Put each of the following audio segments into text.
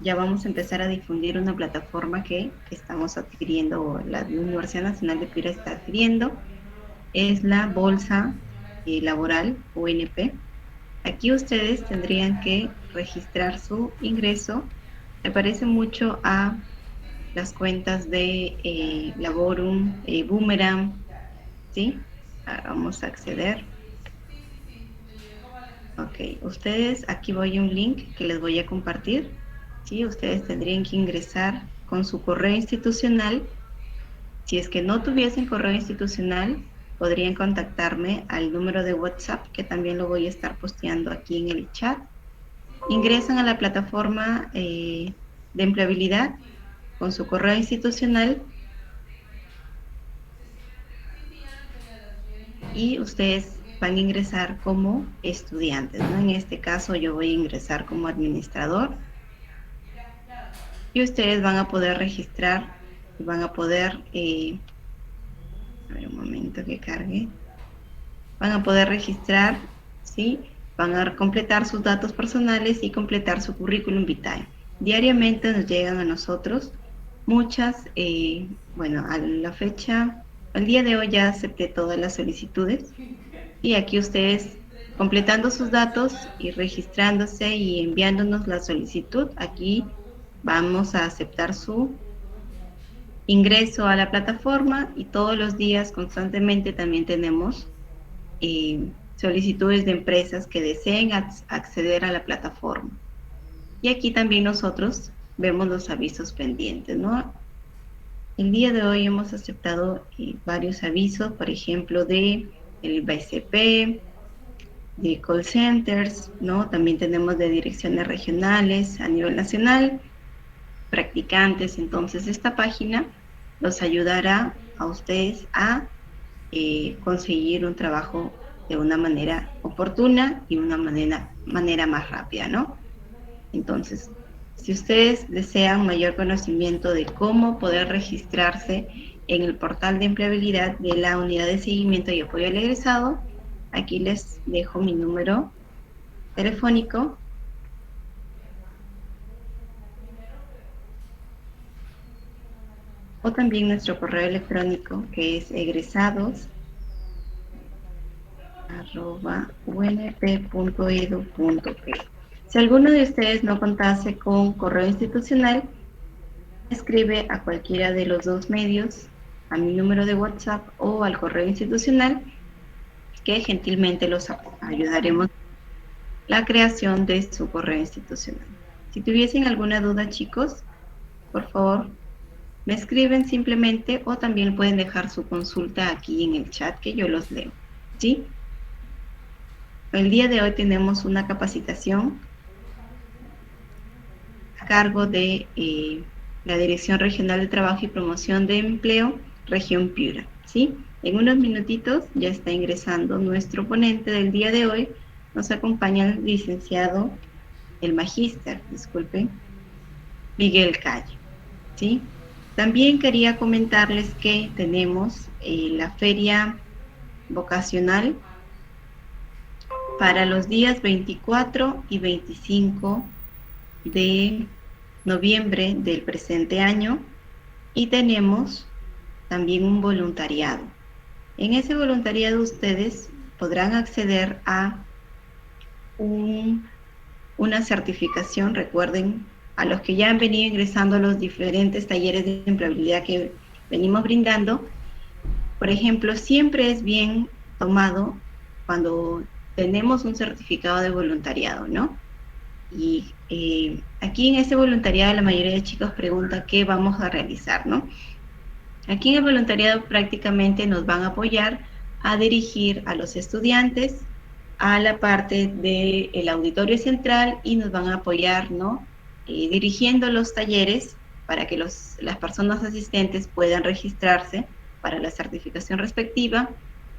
ya vamos a empezar a difundir una plataforma que estamos adquiriendo, o la Universidad Nacional de Piura está adquiriendo, es la Bolsa Laboral, UNP. Aquí ustedes tendrían que registrar su ingreso. Se parece mucho a las cuentas de Laborum, Boomerang, ¿sí? Vamos a acceder. Ok, ustedes, aquí voy a un link que les voy a compartir, ¿sí? Ustedes tendrían que ingresar con su correo institucional. Si es que no tuviesen correo institucional, podrían contactarme al número de WhatsApp, que también lo voy a estar posteando aquí en el chat. Ingresan a la plataforma de empleabilidad con su correo institucional y ustedes van a ingresar como estudiantes, ¿no? En este caso yo voy a ingresar como administrador y ustedes van a poder registrar, van a poder, a ver un momento que cargue, van a poder registrar, ¿sí? Van a completar sus datos personales y completar su currículum vitae. Diariamente nos llegan a nosotros muchas, bueno, a la fecha, al día de hoy ya acepté todas las solicitudes y aquí ustedes completando sus datos y registrándose y enviándonos la solicitud, aquí vamos a aceptar su ingreso a la plataforma y todos los días constantemente también tenemos solicitudes de empresas que deseen acceder a la plataforma. Y aquí también nosotros vemos los avisos pendientes, ¿no? El día de hoy hemos aceptado varios avisos, por ejemplo, de el BCP, de call centers, ¿no? También tenemos de direcciones regionales a nivel nacional, practicantes. Entonces, esta página los ayudará a ustedes a conseguir un trabajo de una manera oportuna y una manera más rápida, ¿no? Entonces, si ustedes desean mayor conocimiento de cómo poder registrarse en el portal de empleabilidad de la Unidad de Seguimiento y Apoyo al Egresado, aquí les dejo mi número telefónico o también nuestro correo electrónico que es egresados@unp.edu.p. Si alguno de ustedes no contase con correo institucional, escribe a cualquiera de los dos medios, a mi número de WhatsApp o al correo institucional, que gentilmente los ayudaremos en la creación de su correo institucional. Si tuviesen alguna duda, chicos, por favor, me escriben simplemente o también pueden dejar su consulta aquí en el chat que yo los leo, ¿sí? El día de hoy tenemos una capacitación a cargo de la Dirección Regional de Trabajo y Promoción de Empleo, Región Piura, ¿sí? En unos minutitos ya está ingresando nuestro ponente del día de hoy. Nos acompaña el licenciado, el magíster, disculpen, Miguel Calle, ¿sí? También quería comentarles que tenemos la feria vocacional para los días 24 y 25 de noviembre del presente año y tenemos también un voluntariado. En ese voluntariado ustedes podrán acceder a una certificación. Recuerden, a los que ya han venido ingresando a los diferentes talleres de empleabilidad que venimos brindando, por ejemplo, siempre es bien tomado cuando tenemos un certificado de voluntariado, ¿no? Y aquí en este voluntariado la mayoría de chicos pregunta qué vamos a realizar, ¿no? Aquí en el voluntariado prácticamente nos van a apoyar a dirigir a los estudiantes a la parte del auditorio central y nos van a apoyar, ¿no? Dirigiendo los talleres para que las personas asistentes puedan registrarse para la certificación respectiva,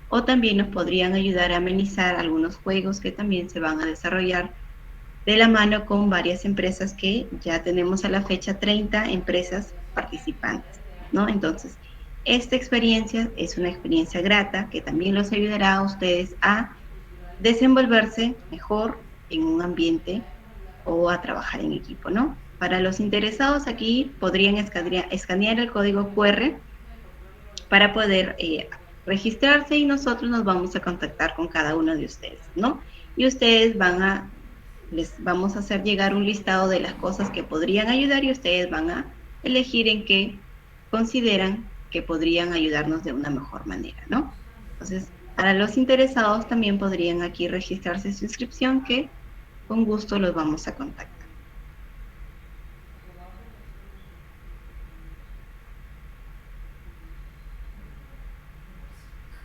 o también nos podrían ayudar a amenizar algunos juegos que también se van a desarrollar de la mano con varias empresas que ya tenemos a la fecha 30 empresas participantes, ¿no? Entonces, esta experiencia es una experiencia grata que también los ayudará a ustedes a desenvolverse mejor en un ambiente o a trabajar en equipo, ¿no? Para los interesados aquí podrían escanear el código QR para poder registrarse y nosotros nos vamos a contactar con cada uno de ustedes, ¿no? Y ustedes les vamos a hacer llegar un listado de las cosas que podrían ayudar y ustedes van a elegir en qué consideran que podrían ayudarnos de una mejor manera, ¿no? Entonces, para los interesados también podrían aquí registrarse su inscripción que con gusto los vamos a contactar.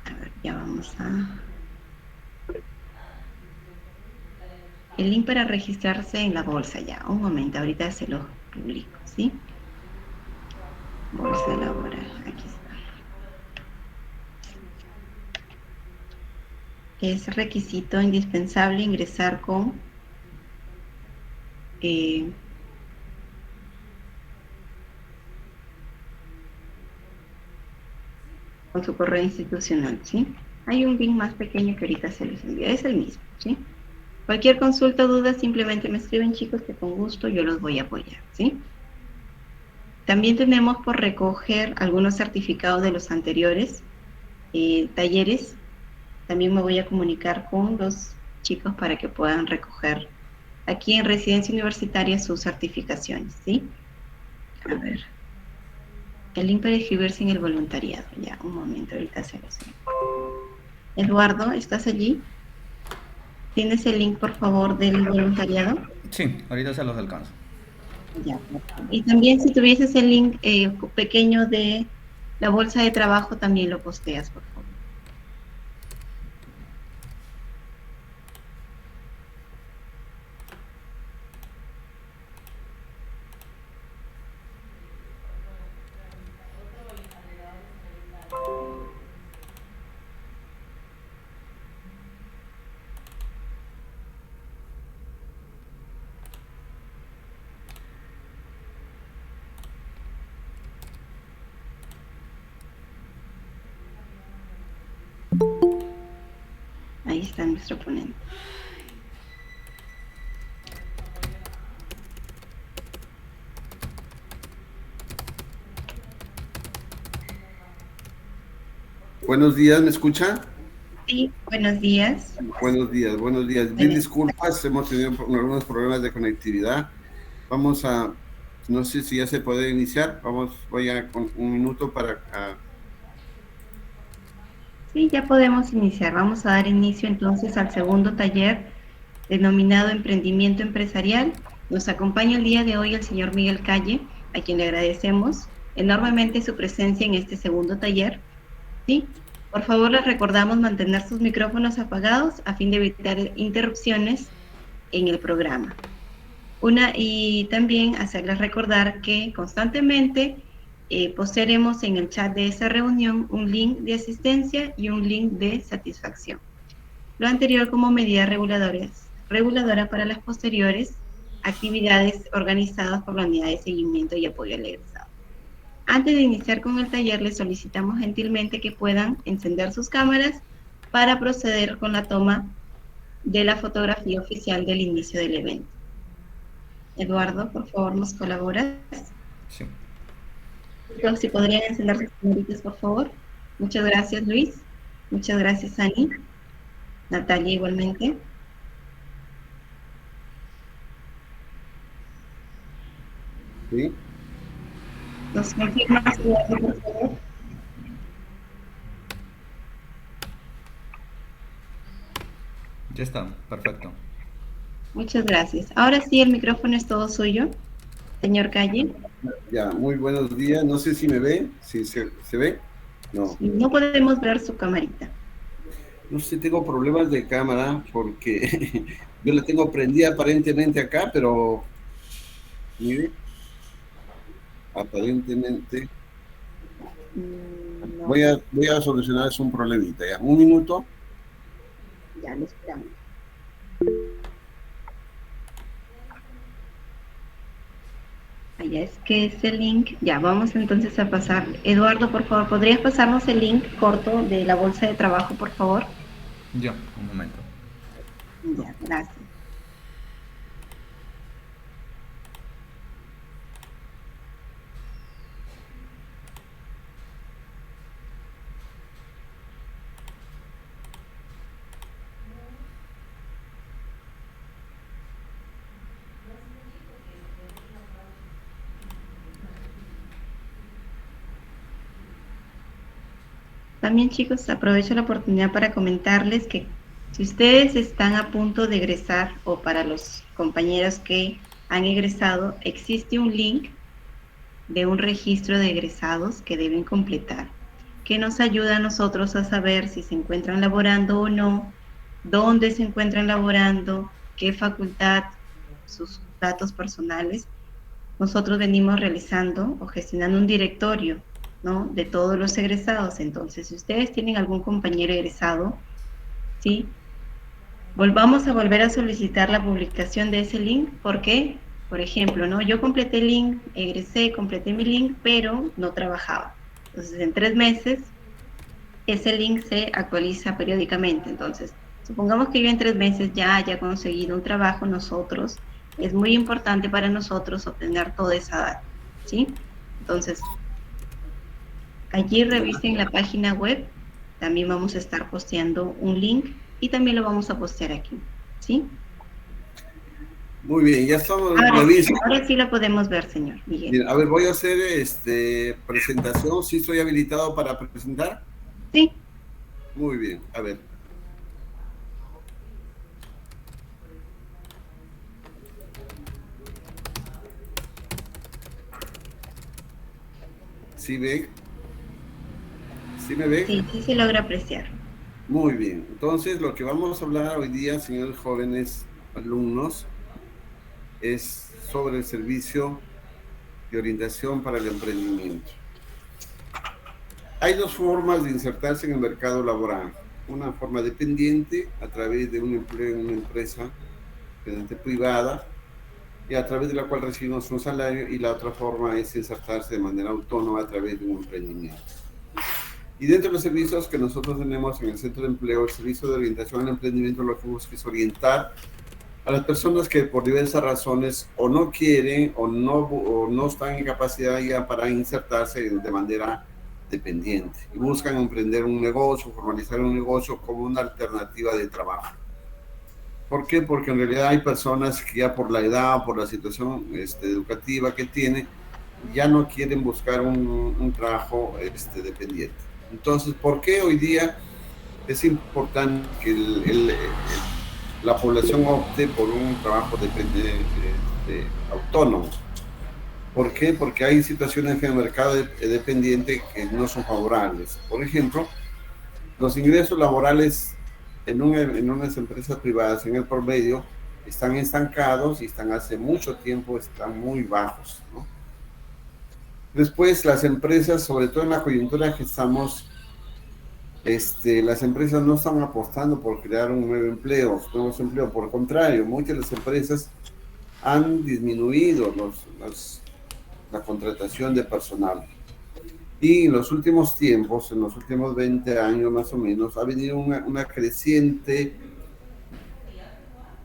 A ver, ya vamos a... El link para registrarse en la bolsa ya. Un momento, ahorita se lo publico, ¿sí? Bolsa laboral, aquí está. Es requisito indispensable ingresar con su correo institucional, ¿sí? Hay un link más pequeño que ahorita se los envía, es el mismo, ¿sí? Cualquier consulta o duda, simplemente me escriben, chicos, que con gusto yo los voy a apoyar, ¿sí? También tenemos por recoger algunos certificados de los anteriores talleres. También me voy a comunicar con los chicos para que puedan recoger aquí en Residencia Universitaria sus certificaciones, ¿sí? A ver. El link para inscribirse en el voluntariado. Ya, un momento, ahorita se los envío. Eduardo, ¿estás allí? ¿Tienes el link, por favor, del voluntariado? Sí, ahorita se los alcanzo. Ya. Y también si tuvieses el link pequeño de la bolsa de trabajo, también lo posteas, por favor. Ahí está nuestro ponente. Buenos días, ¿me escucha? Sí, buenos días. Buenos días, buenos días. Mil disculpas, hemos tenido algunos problemas de conectividad. Vamos a, no sé si ya se puede iniciar. Voy a con un minuto para... Sí, ya podemos iniciar. Vamos a dar inicio entonces al segundo taller denominado Emprendimiento Empresarial. Nos acompaña el día de hoy el señor Miguel Calle, a quien le agradecemos enormemente su presencia en este segundo taller. ¿Sí? Por favor, les recordamos mantener sus micrófonos apagados a fin de evitar interrupciones en el programa. Y también hacerles recordar que constantemente postearemos en el chat de esa reunión un link de asistencia y un link de satisfacción. Lo anterior como medida reguladora para las posteriores actividades organizadas por la Unidad de Seguimiento y Apoyo al Egresado. Antes de iniciar con el taller, les solicitamos gentilmente que puedan encender sus cámaras para proceder con la toma de la fotografía oficial del inicio del evento. Eduardo, por favor, ¿nos colaboras? Sí. Si podrían encender sus camaritas, por favor. Muchas gracias, Luis. Muchas gracias, Ani. Natalia, igualmente. ¿Sí? ¿Nos confirmas, Eduardo, por favor? Ya está, perfecto. Muchas gracias. Ahora sí, el micrófono es todo suyo, señor Calle. Ya, muy buenos días. No sé si me ve, si se ve. No. No podemos ver su camarita. No sé, tengo problemas de cámara porque yo la tengo prendida aparentemente acá, pero mire, aparentemente No. voy a solucionar un problemita. Ya, un minuto. Ya lo esperamos. Allá es que ese link, ya vamos entonces a pasar. Eduardo, por favor, ¿podrías pasarnos el link corto de la bolsa de trabajo, por favor? Ya, un momento. Ya, gracias. También, chicos, aprovecho la oportunidad para comentarles que si ustedes están a punto de egresar o para los compañeros que han egresado, existe un link de un registro de egresados que deben completar, que nos ayuda a nosotros a saber si se encuentran laborando o no, dónde se encuentran laborando, qué facultad, sus datos personales. Nosotros venimos realizando o gestionando un directorio, ¿no?, de todos los egresados. Entonces, si ustedes tienen algún compañero egresado, ¿sí?, vamos a volver a solicitar la publicación de ese link. ¿Por qué? Por ejemplo, ¿no?, yo completé el link, egresé, completé mi link, pero no trabajaba. Entonces, en 3 meses, ese link se actualiza periódicamente. Entonces, supongamos que yo en 3 meses ya haya conseguido un trabajo, nosotros, es muy importante para nosotros obtener toda esa data, ¿sí? Entonces, allí revisen la página web, también vamos a estar posteando un link y también lo vamos a postear aquí, ¿sí? Muy bien, ya estamos. Ahora sí lo podemos ver, señor Miguel. Bien, a ver, voy a hacer presentación. ¿Sí estoy habilitado para presentar? Sí. Muy bien, a ver. ¿Sí ve? ¿Sí me ve? Sí, sí se logra apreciar. Muy bien, entonces lo que vamos a hablar hoy día, señores jóvenes alumnos, es sobre el servicio de orientación para el emprendimiento. Hay 2 formas de insertarse en el mercado laboral. Una forma dependiente, a través de un empleo en una empresa privada, y a través de la cual recibimos un salario, y la otra forma es insertarse de manera autónoma a través de un emprendimiento. Y dentro de los servicios que nosotros tenemos en el Centro de Empleo, el servicio de orientación al emprendimiento, lo que busca es orientar a las personas que por diversas razones o no quieren o no están en capacidad ya para insertarse de manera dependiente y buscan emprender un negocio, formalizar un negocio como una alternativa de trabajo. ¿Por qué? Porque en realidad hay personas que ya por la edad o por la situación educativa que tienen, ya no quieren buscar un trabajo dependiente. Entonces, ¿por qué hoy día es importante que la población opte por un trabajo autónomo? ¿Por qué? Porque hay situaciones en el mercado dependiente que no son favorables. Por ejemplo, los ingresos laborales en unas empresas privadas en el promedio están estancados y están hace mucho tiempo, están muy bajos, ¿no? Después, las empresas, sobre todo en la coyuntura que estamos, las empresas no están apostando por crear nuevos empleos. Por el contrario, muchas de las empresas han disminuido la contratación de personal. Y en los últimos tiempos, en los últimos 20 años más o menos, ha venido una creciente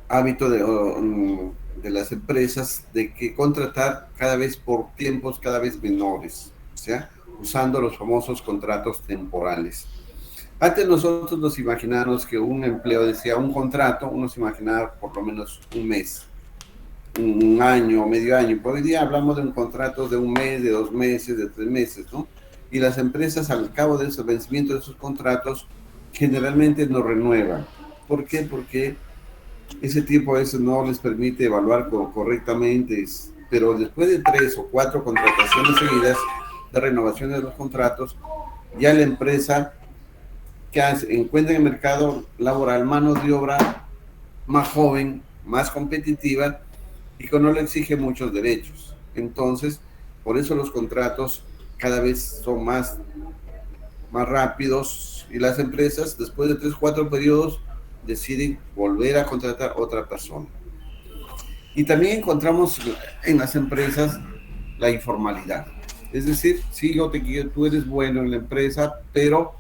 hábito de las empresas de que contratar cada vez por tiempos cada vez menores, o sea, usando los famosos contratos temporales. Antes nosotros nos imaginábamos que un empleo decía un contrato, uno se imaginaba por lo menos un mes, un año, medio año. Por hoy día hablamos de un contrato de un mes, de 2 meses, de 3 meses, ¿no? Y las empresas al cabo del vencimiento de esos contratos generalmente no renuevan. ¿Por qué? Porque ese tiempo a veces no les permite evaluar correctamente, pero después de 3 o 4 contrataciones seguidas de renovación de los contratos, ya la empresa que encuentra en el mercado laboral mano de obra más joven, más competitiva y que no le exige muchos derechos. Entonces, por eso los contratos cada vez son más rápidos y las empresas, después de 3 o 4 periodos, deciden volver a contratar otra persona. Y también encontramos en las empresas la informalidad. Es decir, sí, tú eres bueno en la empresa, pero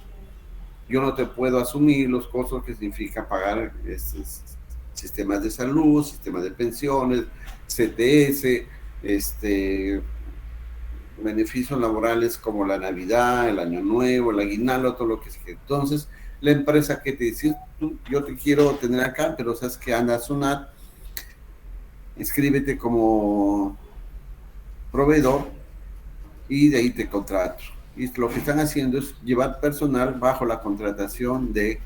yo no te puedo asumir los costos que significa pagar sistemas de salud, sistemas de pensiones, CTS, beneficios laborales como la Navidad, el Año Nuevo, el aguinaldo, todo lo que sea. Entonces, la empresa que te dice, yo te quiero tener acá, pero sabes que anda a SUNAT, inscríbete como proveedor y de ahí te contrato. y lo que están haciendo es llevar personal bajo la contratación de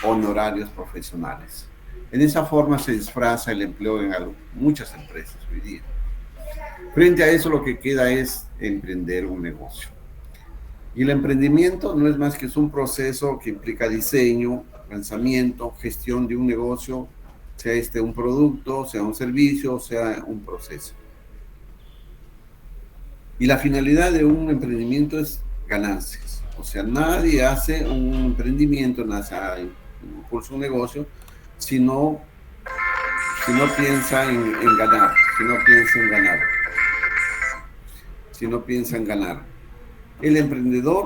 honorarios profesionales. En esa forma se disfraza el empleo en muchas empresas hoy día. Frente a eso, lo que queda es emprender un negocio. Y el emprendimiento no es más que es un proceso que implica diseño, lanzamiento, gestión de un negocio, sea este un producto, sea un servicio, sea un proceso. Y la finalidad de un emprendimiento es ganancias. O sea, nadie hace un emprendimiento, impulsa un negocio, si no piensa en ganar, si no piensa en ganar, si no piensa en ganar. El emprendedor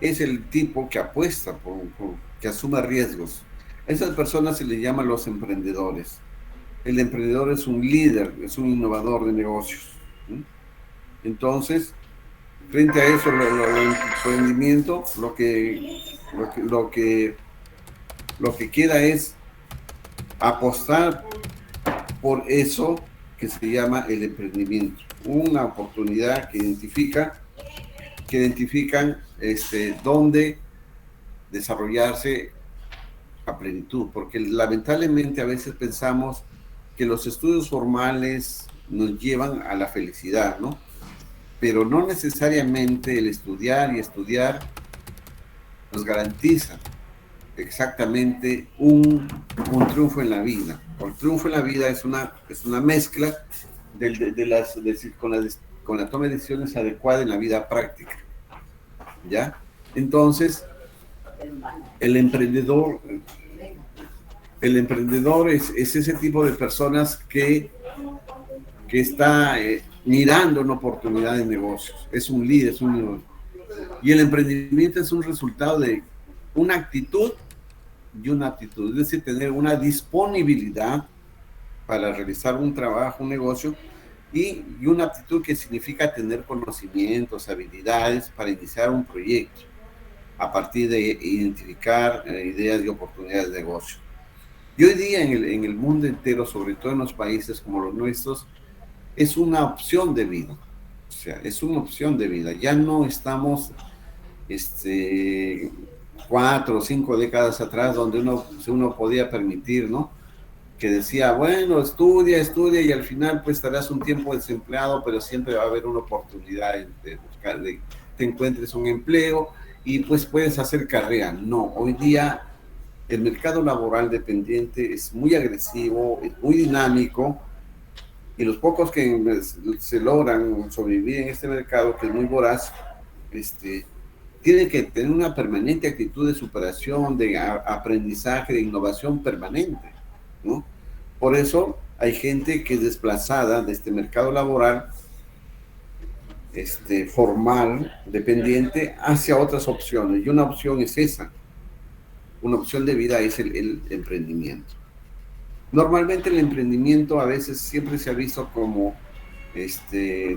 es el tipo que apuesta, que asume riesgos. A esas personas se les llama los emprendedores. El emprendedor es un líder, es un innovador de negocios. Entonces, frente a eso, el emprendimiento, lo que queda es apostar por eso que se llama el emprendimiento. Una oportunidad que identifican dónde desarrollarse a plenitud, porque lamentablemente a veces pensamos que los estudios formales nos llevan a la felicidad, ¿no? Pero no necesariamente el estudiar nos garantiza exactamente un triunfo en la vida. El triunfo en la vida es una mezcla con la toma de decisiones adecuada en la vida práctica, ¿ya? Entonces, el emprendedor es ese tipo de personas que está mirando una oportunidad de negocios. Es un líder, y el emprendimiento es un resultado de una actitud y una aptitud, es decir, tener una disponibilidad para realizar un trabajo, un negocio, y una aptitud que significa tener conocimientos, habilidades para iniciar un proyecto a partir de identificar ideas y oportunidades de negocio. Y hoy día en el mundo entero, sobre todo en los países como los nuestros, es una opción de vida. O sea, es una opción de vida. Ya no estamos 4 o 5 décadas atrás donde uno podía permitir, ¿no? Que decía, bueno, estudia y al final pues estarás un tiempo desempleado, pero siempre va a haber una oportunidad de buscar, de te encuentres un empleo y pues puedes hacer carrera. No, hoy día el mercado laboral dependiente es muy agresivo, es muy dinámico, y los pocos que se logran sobrevivir en este mercado, que es muy voraz, tienen que tener una permanente actitud de superación, de aprendizaje, de innovación permanente, ¿no? Por eso hay gente que es desplazada de este mercado laboral formal, dependiente, hacia otras opciones. Y una opción es esa. Una opción de vida es el emprendimiento. Normalmente el emprendimiento a veces siempre se ha visto como,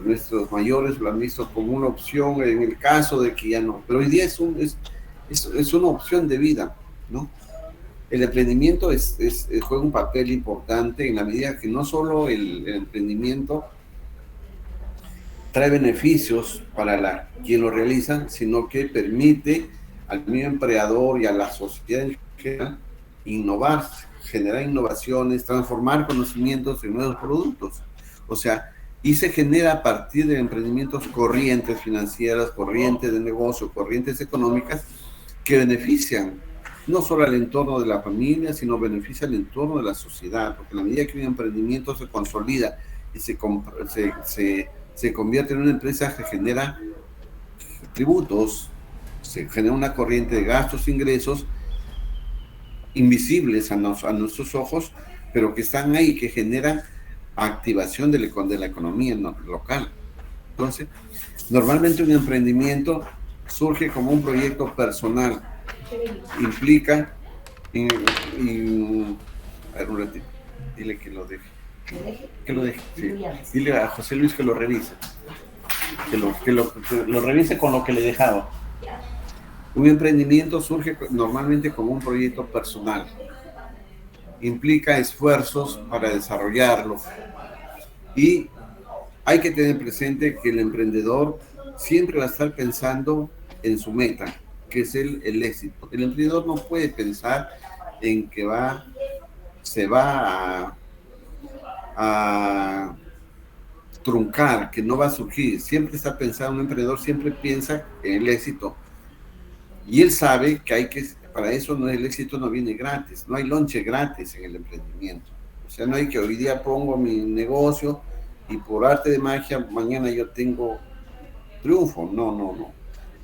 nuestros mayores lo han visto como una opción en el caso de que ya no. Pero hoy día es una opción de vida, ¿no? El emprendimiento juega un papel importante en la medida que no solo el emprendimiento trae beneficios para quien lo realiza, sino que permite al mismo empleador y a la sociedad en general innovar, generar innovaciones, transformar conocimientos en nuevos productos. O sea, y se genera a partir de emprendimientos corrientes financieras, corrientes de negocio, corrientes económicas que benefician no solo al entorno de la familia, sino beneficia al entorno de la sociedad, porque a la medida que un emprendimiento se consolida y se convierte en una empresa que genera tributos, se genera una corriente de gastos e ingresos invisibles a nuestros ojos, pero que están ahí, que generan activación de la economía local. Entonces, normalmente un emprendimiento surge como un proyecto personal, implica, a ver un ratito, dile que lo deje. Sí. Dile a José Luis que lo revise. Que lo revise con lo que le he dejado. Un emprendimiento surge normalmente como un proyecto personal. Implica esfuerzos para desarrollarlo. Y hay que tener presente que el emprendedor siempre va a estar pensando en su meta, que es el éxito. El emprendedor no puede pensar en que se va a truncar, que no va a surgir. Siempre está pensando, un emprendedor siempre piensa en el éxito. Y él sabe que para eso no, el éxito no viene gratis, no hay lonche gratis en el emprendimiento. O sea, no hay que hoy día pongo mi negocio y por arte de magia mañana yo tengo triunfo. No, no, no.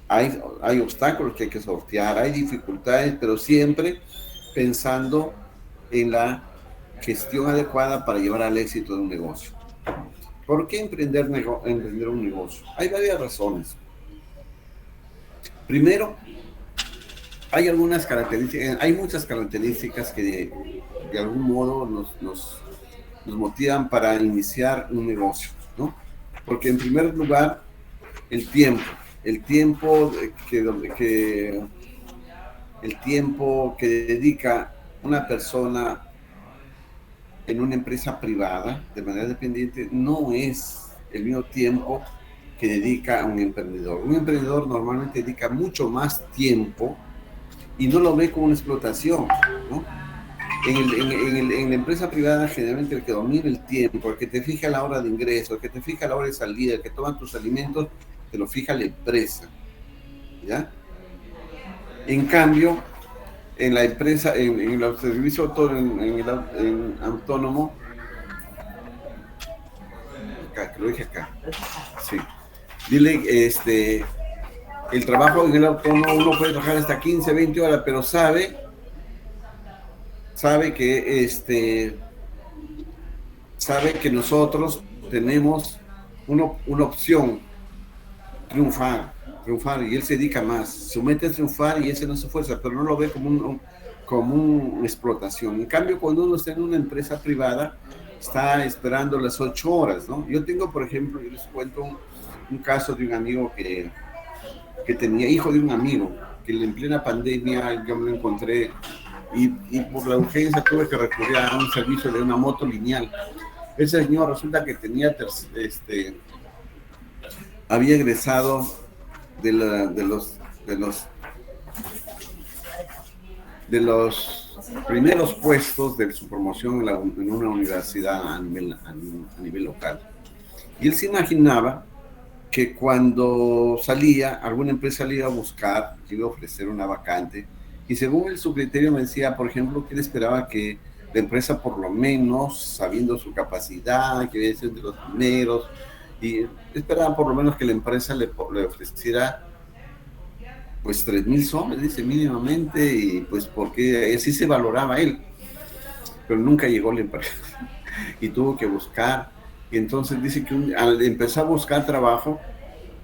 Hay obstáculos que hay que sortear, hay dificultades, pero siempre pensando en la gestión adecuada para llevar al éxito de un negocio. ¿Por qué emprender un negocio? Hay varias razones. Primero, hay muchas características que de algún modo nos motivan para iniciar un negocio, ¿no? Porque en primer lugar, el tiempo que dedica una persona en una empresa privada de manera dependiente no es el mismo tiempo que dedica a un emprendedor. Un emprendedor normalmente dedica mucho más tiempo y no lo ve como una explotación, ¿no? En la empresa privada, generalmente el que domina el tiempo, el que te fija la hora de ingreso, el que te fija la hora de salida, el que toma tus alimentos, te lo fija la empresa, ¿ya? En cambio, en la empresa, en el servicio autónomo, acá, que lo dije acá, sí. Dile, el trabajo en el autónomo uno puede trabajar hasta 15, 20 horas, pero sabe que nosotros tenemos una opción, triunfar, y él se dedica más, se mete a triunfar y ese no se esfuerza, pero no lo ve como una explotación. En cambio, cuando uno está en una empresa privada, está esperando las 8 horas, ¿no? Yo tengo, por ejemplo, yo les cuento un caso de un amigo que tenía, hijo de un amigo, que en plena pandemia yo me lo encontré y por la urgencia tuve que recurrir a un servicio de una moto lineal. Ese señor resulta que había egresado de los primeros puestos de su promoción en una universidad a nivel local. Y él se imaginaba que cuando salía, alguna empresa le iba a buscar, le iba a ofrecer una vacante, y según su criterio me decía, por ejemplo, que él esperaba que la empresa, por lo menos, sabiendo su capacidad, que debe ser de los primeros, y esperaba por lo menos que la empresa le ofreciera pues 3,000 soles, dice, mínimamente, y pues porque así se valoraba él, pero nunca llegó la empresa y tuvo que buscar. Y entonces dice que al empezar a buscar trabajo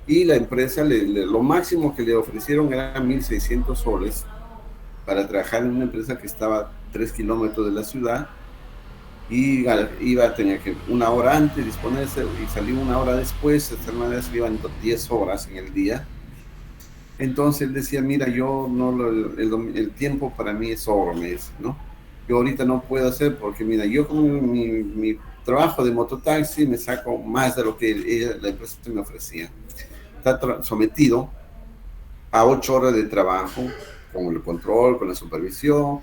y la empresa lo máximo que le ofrecieron era 1,600 soles para trabajar en una empresa que estaba a 3 kilómetros de la ciudad, y tenía que una hora antes disponerse y salir una hora después. De esta manera se iban 10 horas en el día. Entonces él decía, mira, yo no, el tiempo para mí es oro, me dice, ¿no? Yo ahorita no puedo hacer porque, mira, yo con mi trabajo de mototaxi me saco más de lo que la empresa me ofrecía. Está sometido a 8 horas de trabajo, con el control, con la supervisión.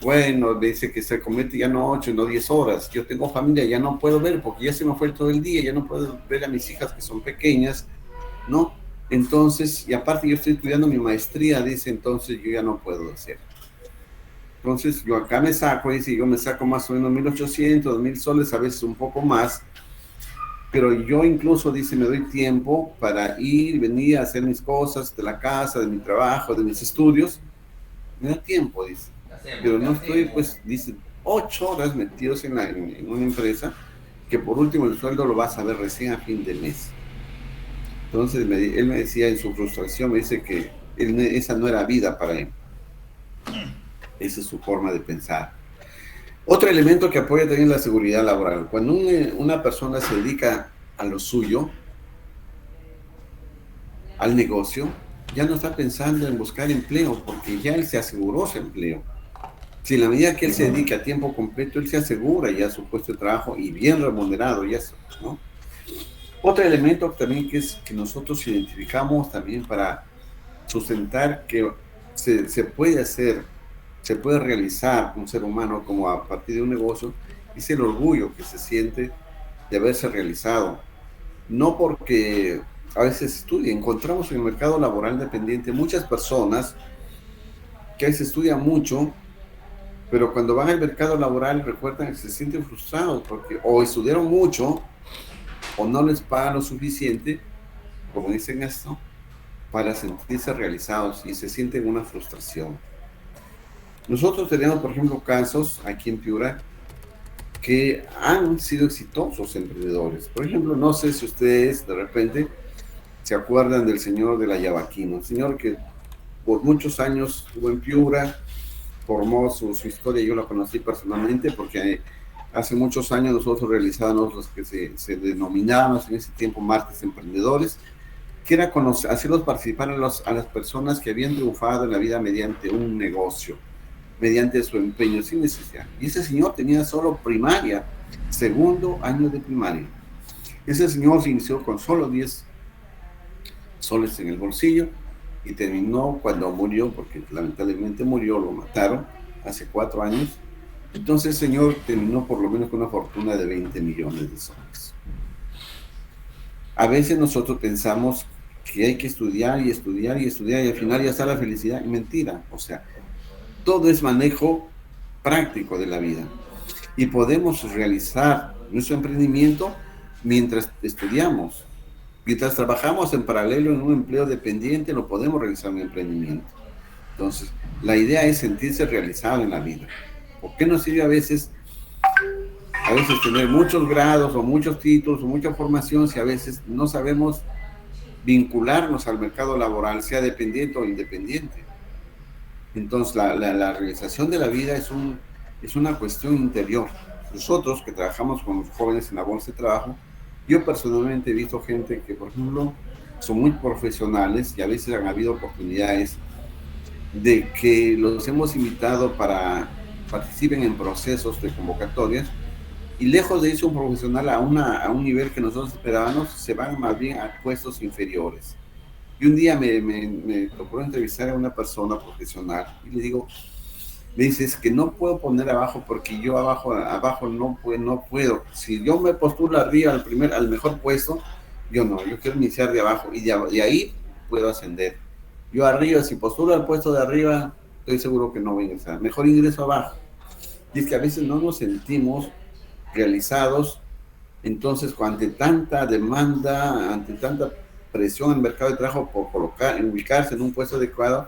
Bueno, dice que se comete ya no 8, no 10 horas. Yo tengo familia, ya no puedo ver porque ya se me fue todo el día, ya no puedo ver a mis hijas que son pequeñas, ¿no? Entonces, y aparte yo estoy estudiando mi maestría, dice, entonces yo ya no puedo hacer. Entonces yo acá me saco, dice, yo me saco más o menos 1,800, 2,000 soles, a veces un poco más, pero yo incluso, dice, me doy tiempo para ir, venir a hacer mis cosas de la casa, de mi trabajo, de mis estudios. Me da tiempo, dice, pero no estoy, pues, dice, 8 horas metidos en una empresa que por último el sueldo lo vas a ver recién a fin de mes. Entonces él me decía en su frustración, me dice que esa no era vida para él. Esa es su forma de pensar. Otro elemento que apoya también la seguridad laboral. Cuando una persona se dedica a lo suyo, al negocio, ya no está pensando en buscar empleo porque ya él se aseguró su empleo. Si en la medida que él se dedica a tiempo completo, él se asegura ya su puesto de trabajo y bien remunerado, y eso, ¿no? Otro elemento también que es que nosotros identificamos también para sustentar que se puede hacer, se puede realizar un ser humano como a partir de un negocio, es el orgullo que se siente de haberse realizado. No porque a veces estudia, encontramos en el mercado laboral dependiente muchas personas que a veces estudian mucho, pero cuando van al mercado laboral recuerdan que se sienten frustrados porque o estudiaron mucho o no les pagan lo suficiente, como dicen esto, para sentirse realizados y se sienten una frustración. Nosotros tenemos, por ejemplo, casos aquí en Piura que han sido exitosos emprendedores. Por ejemplo, no sé si ustedes de repente se acuerdan del señor de la Yavaquino, un señor que por muchos años estuvo en Piura, formó su historia, yo la conocí personalmente porque hace muchos años nosotros realizábamos los que se denominaban en ese tiempo martes emprendedores, que era hacerlos participar a las personas que habían triunfado en la vida mediante un negocio, mediante su empeño, sin necesidad. Y ese señor tenía solo primaria, segundo año de primaria. Ese señor se inició con solo 10 soles en el bolsillo y terminó cuando murió, porque lamentablemente murió, lo mataron hace 4 años. Entonces el señor terminó por lo menos con una fortuna de 20 millones de soles. A veces nosotros pensamos que hay que estudiar y estudiar y estudiar y al final ya está la felicidad. Y mentira, o sea, todo es manejo práctico de la vida. Y podemos realizar nuestro emprendimiento mientras estudiamos. Mientras trabajamos en paralelo en un empleo dependiente, lo podemos realizar en un emprendimiento. Entonces, la idea es sentirse realizado en la vida. ¿Por qué nos sirve a veces tener muchos grados o muchos títulos o mucha formación si a veces no sabemos vincularnos al mercado laboral, sea dependiente o independiente? Entonces, la realización de la vida es una cuestión interior. Nosotros que trabajamos con los jóvenes en la bolsa de trabajo, yo personalmente he visto gente que, por ejemplo, son muy profesionales y a veces han habido oportunidades de que los hemos invitado para participen en procesos de convocatorias y lejos de irse un profesional a un nivel que nosotros esperábamos, se van más bien a puestos inferiores. Y un día me tocó entrevistar a una persona profesional y le digo, me dice, es que no puedo poner abajo porque yo abajo no puedo. Si yo me postulo arriba al mejor puesto, yo quiero iniciar de abajo y de ahí puedo ascender. Yo arriba, si postulo al puesto de arriba, estoy seguro que no voy a ingresar. Mejor ingreso abajo. Y es que a veces no nos sentimos realizados, entonces ante tanta demanda, ante tanta presión en el mercado de trabajo por ubicarse en un puesto adecuado,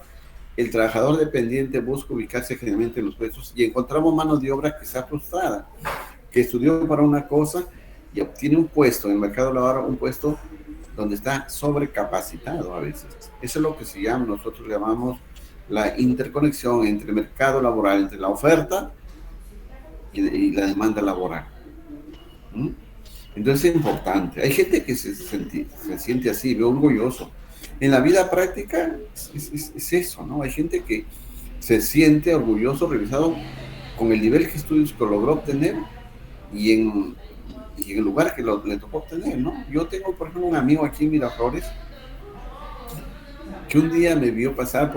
el trabajador dependiente busca ubicarse generalmente en los puestos y encontramos mano de obra que está frustrada, que estudió para una cosa y obtiene un puesto en el mercado laboral, un puesto donde está sobrecapacitado a veces. Eso es lo que nosotros llamamos la interconexión entre el mercado laboral, entre la oferta y la demanda laboral. Entonces es importante. Hay gente que se siente así, veo orgulloso. En la vida práctica es eso, ¿no? Hay gente que se siente orgulloso, realizado con el nivel que estudios que logró obtener y en el lugar que le tocó obtener, ¿no? Yo tengo, por ejemplo, un amigo aquí en Miraflores que un día me vio pasar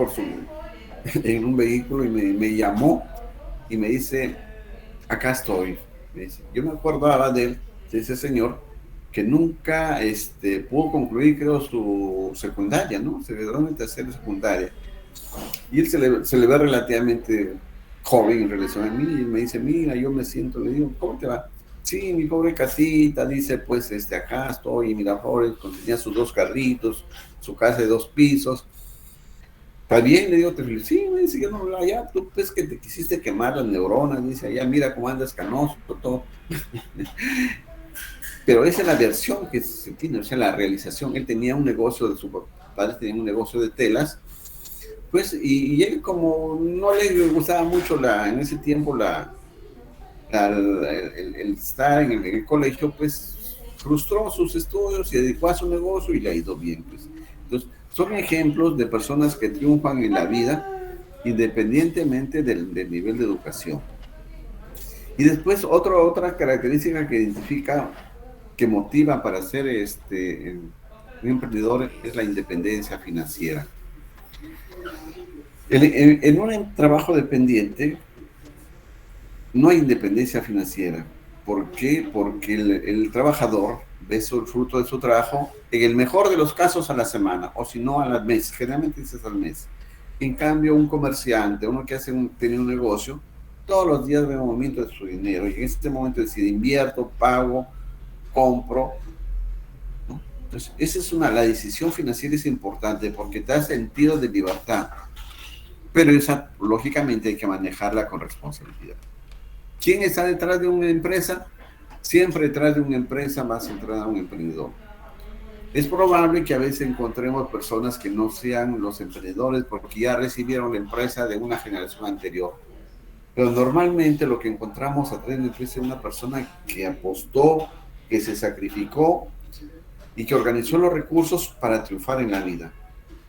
en un vehículo y me llamó y me dice, acá estoy. Me dice, yo me acordaba de ese señor que nunca pudo concluir, creo, su secundaria, ¿no? Se quedó en tercera secundaria. Y él se le ve relativamente joven en relación a mí, y me dice, mira, yo me siento, le digo, ¿cómo te va? Sí, mi pobre casita, dice, pues, acá estoy, mira, pobre, tenía sus 2 carritos, su casa de 2 pisos. ¿Está bien? Le digo, sí, me dice, yo no, allá, tú pues que te quisiste quemar las neuronas, dice, allá mira cómo andas canoso, todo. Pero esa es la versión que se tiene, o sea, la realización. Él tenía un negocio, su padre tenía un negocio de telas, pues, y él como no le gustaba mucho en ese tiempo el estar en el colegio, pues, frustró sus estudios, se dedicó a su negocio y le ha ido bien, pues. Entonces, son ejemplos de personas que triunfan en la vida independientemente del nivel de educación. Y después, otra característica que identifica que motiva para ser un emprendedor es la independencia financiera. En un trabajo dependiente no hay independencia financiera. ¿Por qué? Porque el trabajador ve el fruto de su trabajo, en el mejor de los casos, a la semana, o si no, al mes. Generalmente es al mes. En cambio, un comerciante, uno que tiene un negocio, todos los días ve un movimiento de su dinero, y en este momento decide: invierto, pago, compro, ¿no? Entonces, la decisión financiera es importante porque te da sentido de libertad, pero esa, lógicamente, hay que manejarla con responsabilidad. ¿Quién está detrás de una empresa? Siempre detrás de una empresa más centrada a un emprendedor. Es probable que a veces encontremos personas que no sean los emprendedores porque ya recibieron la empresa de una generación anterior. Pero normalmente lo que encontramos a través de la empresa es una persona que apostó, que se sacrificó y que organizó los recursos para triunfar en la vida.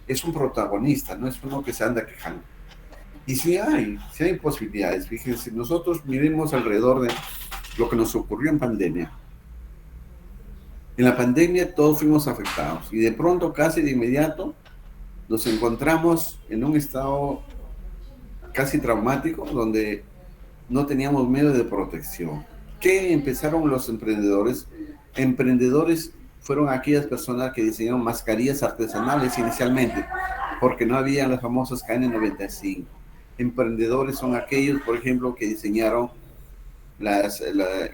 Es un protagonista, no es uno que se anda quejando. Y sí hay posibilidades. Fíjense, nosotros miremos alrededor de lo que nos ocurrió en pandemia. En la pandemia todos fuimos afectados y de pronto, casi de inmediato, nos encontramos en un estado casi traumático donde no teníamos medio de protección. ¿Qué empezaron los emprendedores? Emprendedores fueron aquellas personas que diseñaron mascarillas artesanales inicialmente, porque no había las famosas KN95. Emprendedores son aquellos, por ejemplo, que diseñaron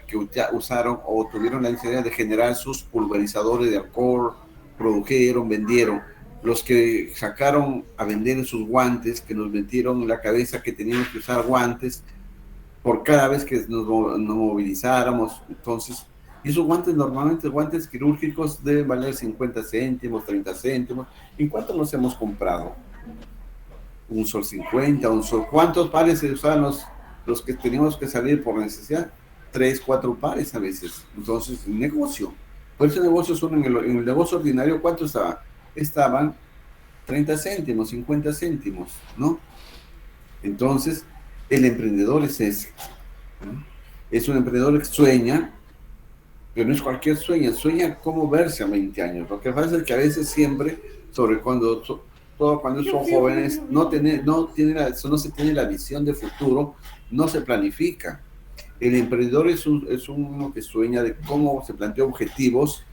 que usaron o tuvieron la necesidad de generar sus pulverizadores de alcohol, produjeron, vendieron. Los que sacaron a vender sus guantes, que nos metieron en la cabeza que teníamos que usar guantes por cada vez que nos movilizáramos. Entonces, y esos guantes, normalmente guantes quirúrgicos, deben valer 50 céntimos, 30 céntimos. ¿En cuánto los hemos comprado? Un sol 50, un sol. ¿Cuántos pares se usaban los que teníamos que salir por necesidad? 3, 4 pares a veces. Entonces, negocio. Por ese negocio son en el negocio ordinario, ¿cuánto estaba? Estaban 30 céntimos, 50 céntimos, ¿no? Entonces, el emprendedor es ese, ¿no? Es un emprendedor que sueña, pero no es cualquier sueña cómo verse a 20 años. Lo que pasa es que a veces siempre, sobre cuando son jóvenes, no se tiene la visión de futuro, no se planifica. El emprendedor es uno que sueña de cómo se plantea objetivos,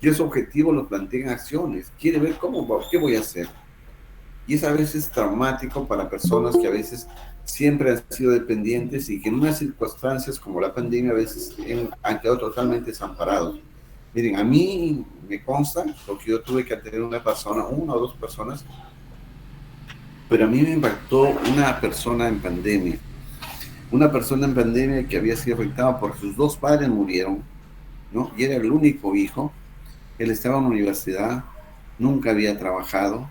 y esos objetivos los plantea en acciones. Quiere ver qué voy a hacer. Y es a veces traumático para personas que a veces siempre han sido dependientes y que en unas circunstancias como la pandemia a veces han quedado totalmente desamparados. Miren, a mí me consta, porque yo tuve que atender una o dos personas, pero a mí me impactó una persona en pandemia. Una persona en pandemia que había sido afectada porque sus 2 padres murieron, ¿no? Y era el único hijo. Él estaba en la universidad, nunca había trabajado,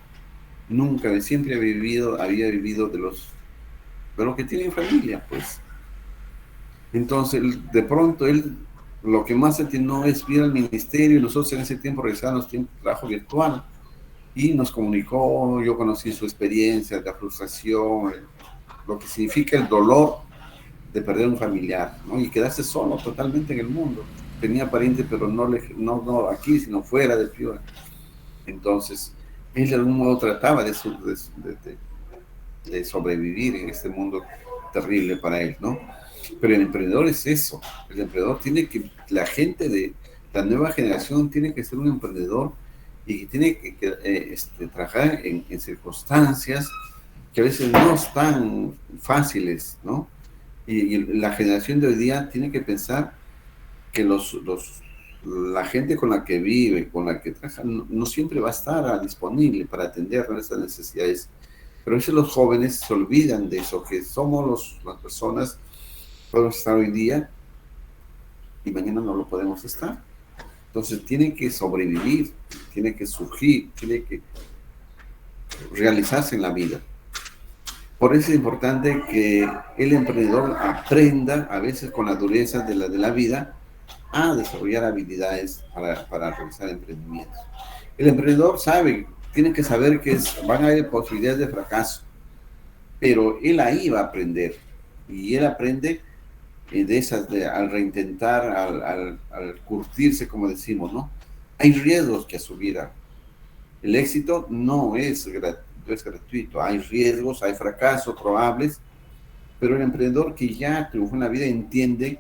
siempre había vivido de lo que tienen familia, pues. Entonces, de pronto, lo que más se tiene es ir al ministerio, y nosotros en ese tiempo realizábamos trabajo virtual, y nos comunicó, yo conocí su experiencia, la frustración, lo que significa el dolor de perder un familiar, ¿no? Y quedarse solo totalmente en el mundo. Tenía parientes, pero no aquí, sino fuera de Piura. Entonces, él de algún modo trataba de sobrevivir en este mundo terrible para él, ¿no? Pero el emprendedor es eso. El emprendedor la gente de la nueva generación tiene que ser un emprendedor y tiene que trabajar en circunstancias que a veces no están fáciles, ¿no? Y la generación de hoy día tiene que pensar que la gente con la que vive, con la que trabaja, no siempre va a estar disponible para atender nuestras necesidades. Pero a veces los jóvenes se olvidan de eso, que somos las personas, podemos estar hoy día y mañana no lo podemos estar. Entonces tiene que sobrevivir, tiene que surgir, tiene que realizarse en la vida. Por eso es importante que el emprendedor aprenda, a veces con la dureza de la vida, a desarrollar habilidades para realizar emprendimientos. El emprendedor tiene que saber que van a haber posibilidades de fracaso, pero él ahí va a aprender, y él aprende de esas, al reintentar, al curtirse, como decimos, ¿no? Hay riesgos que asumir. El éxito no es gratuito, hay riesgos, hay fracasos probables, pero el emprendedor que ya triunfó en la vida entiende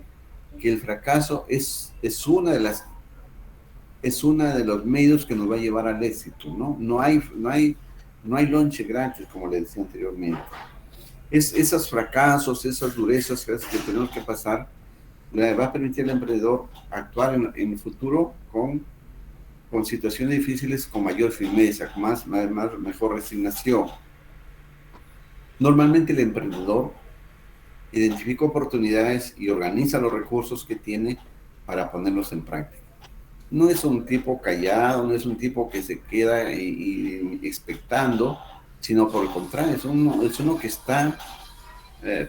que el fracaso es una de los medios que nos va a llevar al éxito, ¿no? No hay lonche gratis, como le decía anteriormente. Esos fracasos, esas durezas que tenemos que pasar, le va a permitir al emprendedor actuar en el futuro con situaciones difíciles con mayor firmeza, con mejor resignación. Normalmente el emprendedor identifica oportunidades y organiza los recursos que tiene para ponerlos en práctica. No es un tipo callado, no es un tipo que se queda expectando, sino por el contrario, es uno que está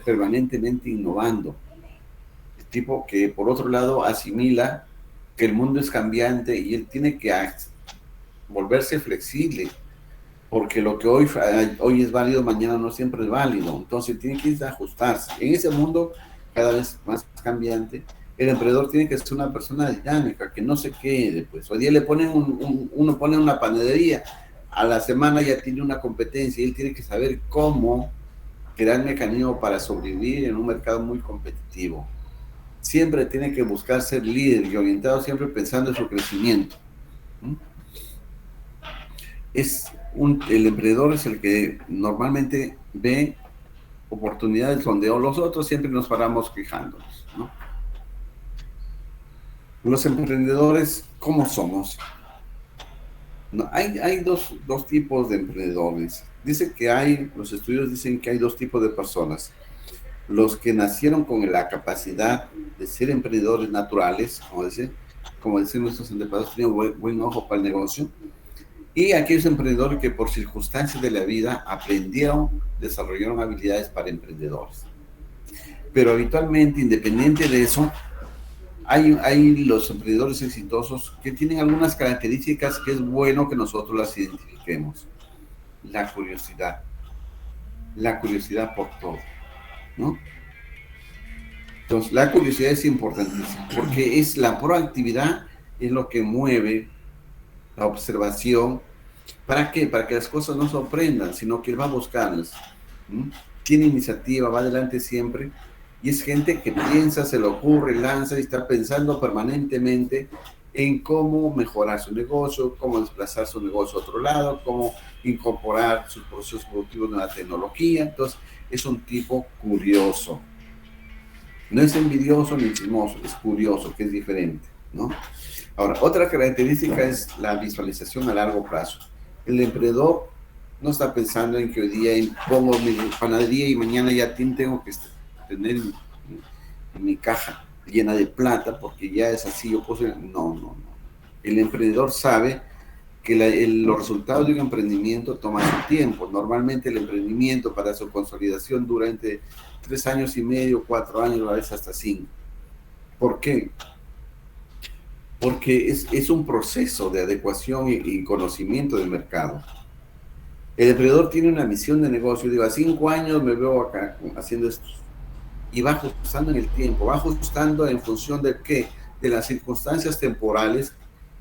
permanentemente innovando. El tipo que, por otro lado, asimila que el mundo es cambiante y él tiene que volverse flexible, porque lo que hoy es válido, mañana no siempre es válido. Entonces tiene que ajustarse. En ese mundo cada vez más cambiante, el emprendedor tiene que ser una persona dinámica, que no se quede. Pues hoy día le ponen uno pone una panadería, a la semana ya tiene una competencia y él tiene que saber cómo crear mecanismos para sobrevivir en un mercado muy competitivo. Siempre tiene que buscar ser líder y orientado siempre pensando en su crecimiento. El emprendedor es el que normalmente ve oportunidades donde los otros siempre nos paramos quejándonos, ¿no? Los emprendedores, ¿cómo somos? No, hay dos tipos de emprendedores. Los estudios dicen que hay dos tipos de personas. Los que nacieron con la capacidad de ser emprendedores naturales, como dicen nuestros antepasados, tienen buen ojo para el negocio, y aquellos emprendedores que por circunstancias de la vida desarrollaron habilidades para emprendedores. Pero habitualmente, independiente de eso, hay los emprendedores exitosos que tienen algunas características que es bueno que nosotros las identifiquemos. La curiosidad por todo, ¿no? Entonces, la curiosidad es importantísima, porque es la proactividad, es lo que mueve la observación. ¿Para qué? Para que las cosas no sorprendan, sino que él va a buscarlas. Tiene iniciativa, va adelante siempre, y es gente que piensa, se le ocurre, lanza y está pensando permanentemente en cómo mejorar su negocio, cómo desplazar su negocio a otro lado, cómo incorporar sus procesos productivos de la tecnología. Entonces, es un tipo curioso. No es envidioso ni chismoso, es curioso, que es diferente, ¿no? Ahora, otra característica es la visualización a largo plazo. El emprendedor no está pensando en que hoy día pongo mi panadería y mañana ya tengo que tener mi caja llena de plata porque ya es así. No. El emprendedor sabe que los resultados de un emprendimiento toman su tiempo. Normalmente el emprendimiento para su consolidación dura entre 3 años y medio, 4 años, a veces hasta 5. ¿Por qué? Porque es un proceso de adecuación y conocimiento del mercado. El emprendedor tiene una misión de negocio, digo, a 5 años me veo acá haciendo esto, y va ajustando en el tiempo, va ajustando en función de qué, de las circunstancias temporales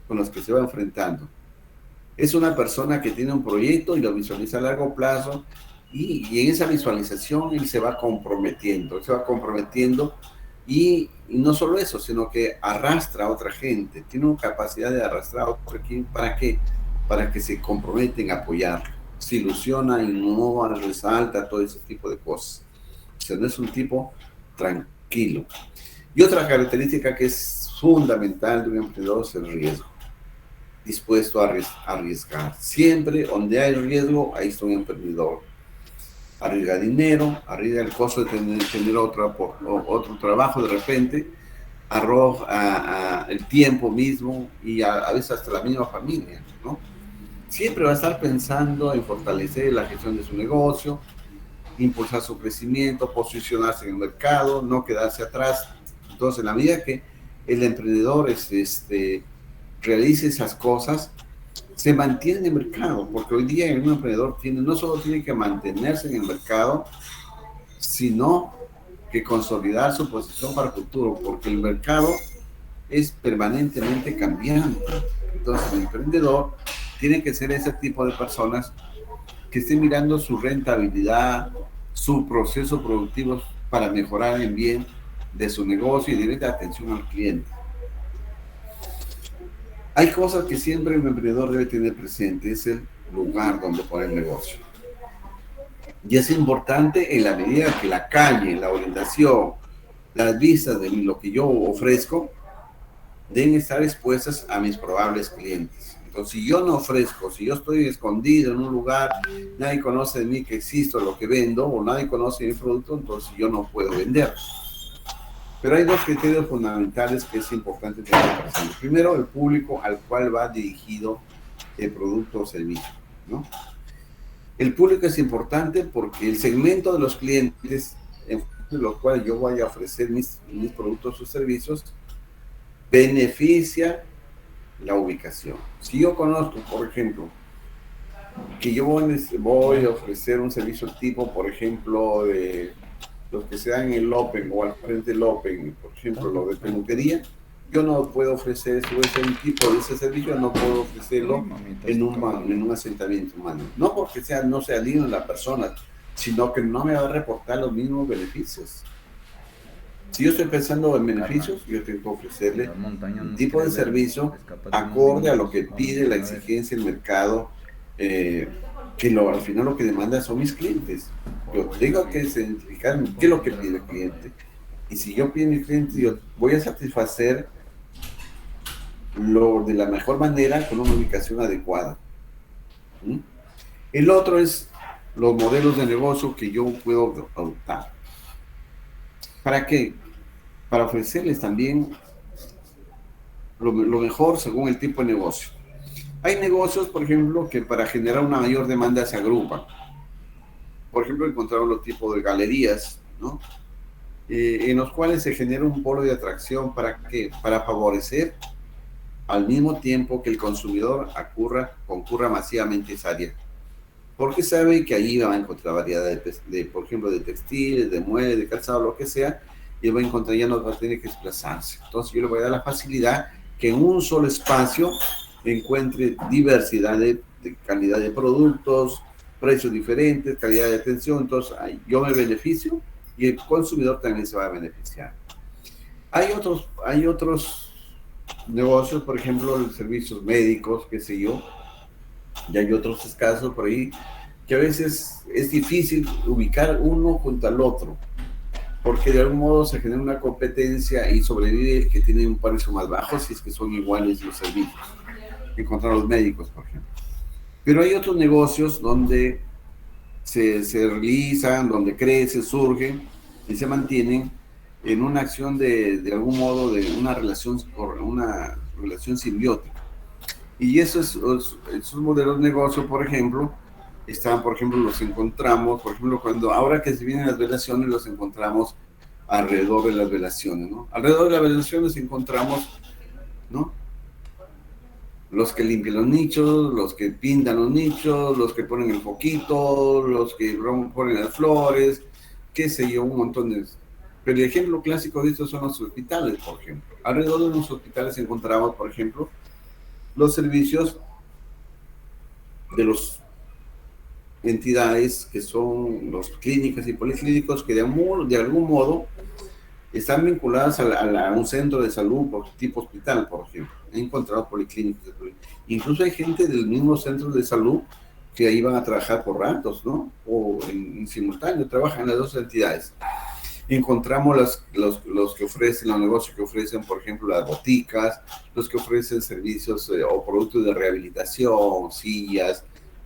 con las que se va enfrentando. Es una persona que tiene un proyecto y lo visualiza a largo plazo, y en esa visualización él se va comprometiendo, y no solo eso, sino que arrastra a otra gente, tiene una capacidad de arrastrar a otra gente. ¿Para qué? Para que se comprometen a apoyarlo, se ilusiona, innova, resalta, todo ese tipo de cosas. O sea, no es un tipo tranquilo. Y otra característica que es fundamental de un emprendedor es el riesgo, dispuesto a arriesgar. Siempre donde hay riesgo, ahí está un emprendedor. Arriesga dinero, arriesga el costo de tener otro trabajo de repente, arroja el tiempo mismo y a veces hasta la misma familia, ¿no? Siempre va a estar pensando en fortalecer la gestión de su negocio, impulsar su crecimiento, posicionarse en el mercado, no quedarse atrás. Entonces, en la medida que el emprendedor realice esas cosas, se mantiene en el mercado, porque hoy día un emprendedor no solo tiene que mantenerse en el mercado, sino que consolidar su posición para el futuro, porque el mercado es permanentemente cambiante. Entonces, el emprendedor tiene que ser ese tipo de personas que estén mirando su rentabilidad, su proceso productivo para mejorar el bien de su negocio y directa atención al cliente. Hay cosas que siempre un emprendedor debe tener presente, es el lugar donde poner el negocio. Y es importante en la medida que la calle, la orientación, las vistas de lo que yo ofrezco deben estar expuestas a mis probables clientes. Entonces, si yo no ofrezco, si yo estoy escondido en un lugar, nadie conoce de mí que existo, lo que vendo, o nadie conoce mi producto, entonces yo no puedo vender. Pero hay dos criterios fundamentales que es importante tener presente. Primero, el público al cual va dirigido el producto o servicio, ¿no? El público es importante porque el segmento de los clientes en los cuales yo voy a ofrecer mis productos o servicios beneficia la ubicación. Si yo conozco, por ejemplo, que yo voy a ofrecer un servicio tipo, por ejemplo, de los que se dan en el Open o al frente del Open, por ejemplo, lo de peluquería, yo no puedo ofrecer ese tipo de ese servicio, no puedo ofrecerlo en un asentamiento humano. No porque no sea digno la persona, sino que no me va a reportar los mismos beneficios. Si yo estoy pensando en beneficios, yo tengo que ofrecerle un tipo de servicio acorde a lo que pide la exigencia del mercado, que al final lo que demanda son mis clientes. Yo tengo que identificar qué es lo que pide el cliente. Y si yo pido a mi cliente, yo voy a satisfacer lo de la mejor manera con una ubicación adecuada. El otro es los modelos de negocio que yo puedo adoptar. ¿Para qué? Para ofrecerles también lo mejor según el tipo de negocio. Hay negocios, por ejemplo, que para generar una mayor demanda se agrupan. Por ejemplo, encontramos los tipos de galerías, ¿no? En los cuales se genera un polo de atracción. ¿Para qué? Para favorecer al mismo tiempo que el consumidor concurra masivamente a esa área. Porque sabe que allí va a encontrar variedad por ejemplo, de textiles, de muebles, de calzado, lo que sea, y va a encontrar, ya no va a tener que desplazarse. Entonces yo le voy a dar la facilidad que en un solo espacio encuentre diversidad de calidad de productos, precios diferentes, calidad de atención. Entonces yo me beneficio y el consumidor también se va a beneficiar. Hay otros negocios, por ejemplo, los servicios médicos, qué sé yo, y hay otros escasos por ahí, que a veces es difícil ubicar uno junto al otro, porque de algún modo se genera una competencia y sobrevive el que tiene un precio más bajo, si es que son iguales los servicios. Encontrar los médicos, por ejemplo. Pero hay otros negocios donde se realizan, donde crecen, surgen y se mantienen en una acción de algún modo de una relación simbiótica. Y esos modelos de negocio, por ejemplo, los encontramos, por ejemplo, ahora que se vienen las velaciones, los encontramos alrededor de las velaciones, ¿no? Alrededor de las velaciones encontramos, ¿no? Los que limpian los nichos, los que pintan los nichos, los que ponen el foquito, los que ponen las flores, qué sé yo, un montón de... Pero el ejemplo clásico de esto son los hospitales, por ejemplo. Alrededor de los hospitales encontramos, por ejemplo, los servicios de las entidades que son los clínicas y policlínicos que de algún modo están vinculadas a un centro de salud tipo hospital, por ejemplo. He encontrado policlínicas. Incluso hay gente del mismo centro de salud que ahí van a trabajar por ratos, ¿no? O en simultáneo, trabajan en las dos entidades. Encontramos los que ofrecen, los negocios que ofrecen, por ejemplo, las boticas, los que ofrecen servicios o productos de rehabilitación, sillas,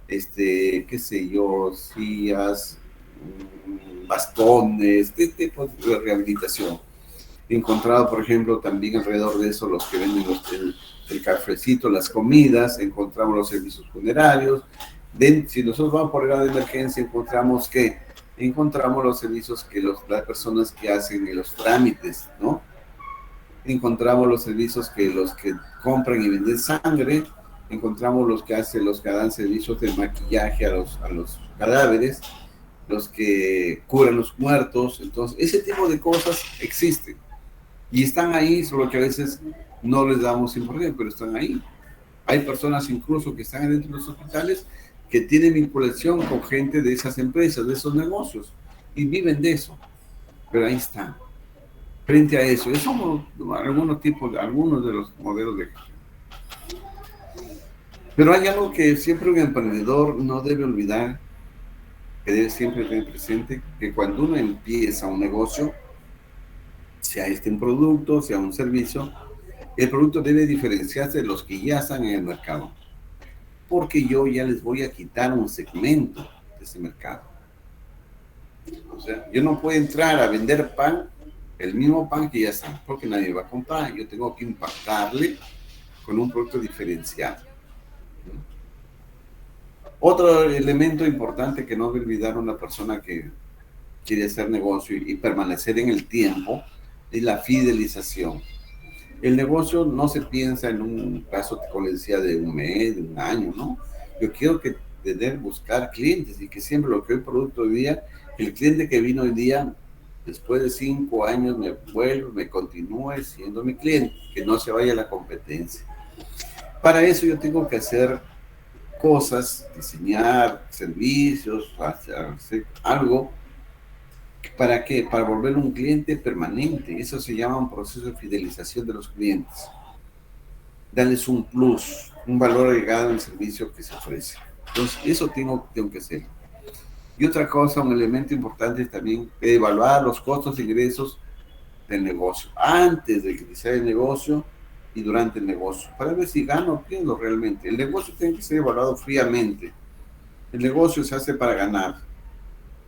qué sé yo, sillas, bastones, este tipo de rehabilitación. He encontrado, por ejemplo, también alrededor de eso los que venden el cafecito, las comidas, encontramos los servicios funerarios. Si nosotros vamos por el lado de emergencia, encontramos los servicios que las personas que hacen los trámites, ¿no? Encontramos los servicios que los que compran y venden sangre, encontramos los que dan servicios de maquillaje a los cadáveres, los que curan los muertos. Entonces, ese tipo de cosas existen y están ahí, solo que a veces no les damos importancia, pero están ahí. Hay personas incluso que están dentro de los hospitales que tienen vinculación con gente de esas empresas, de esos negocios, y viven de eso. Pero ahí están. Frente a eso, esos son algunos de los modelos de gestión. Pero hay algo que siempre un emprendedor no debe olvidar, que debe siempre tener presente, que cuando uno empieza un negocio, sea este un producto, sea un servicio, el producto debe diferenciarse de los que ya están en el mercado. Porque yo ya les voy a quitar un segmento de ese mercado. O sea, yo no puedo entrar a vender pan, el mismo pan que ya está, porque nadie va a comprar. Yo tengo que impactarle con un producto diferenciado. Otro elemento importante que no debe olvidar una persona que quiere hacer negocio y permanecer en el tiempo es la fidelización. El negocio no se piensa en un plazo, como decía, de un mes, de un año, ¿no? Yo quiero buscar clientes y que siempre lo que hoy producto hoy día, el cliente que vino hoy día, después de 5 años me continúe siendo mi cliente, que no se vaya a la competencia. Para eso yo tengo que hacer cosas, diseñar servicios, hacer algo. ¿Para qué? Para volver un cliente permanente. Eso se llama un proceso de fidelización de los clientes. Darles un plus, un valor agregado en el servicio que se ofrece. Entonces, eso tengo que hacer. Y otra cosa, un elemento importante es también evaluar los costos e ingresos del negocio, antes de iniciar el negocio y durante el negocio, para ver si gano o pierdo realmente. El negocio tiene que ser evaluado fríamente. El negocio se hace para ganar.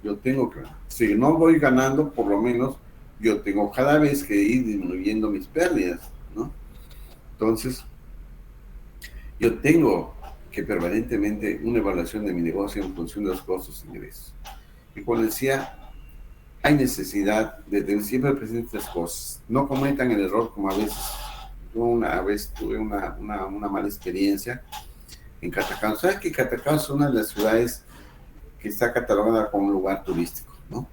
Yo tengo que, si no voy ganando, por lo menos yo tengo cada vez que ir disminuyendo mis pérdidas, ¿no? Entonces, yo tengo que permanentemente una evaluación de mi negocio en función de los costos e ingresos. Y como decía, hay necesidad de tener siempre presentes las cosas. No cometan el error como a veces. Yo una vez tuve una mala experiencia en Catacao. ¿Sabes que Catacao es una de las ciudades que está catalogada como un lugar turístico, ¿no?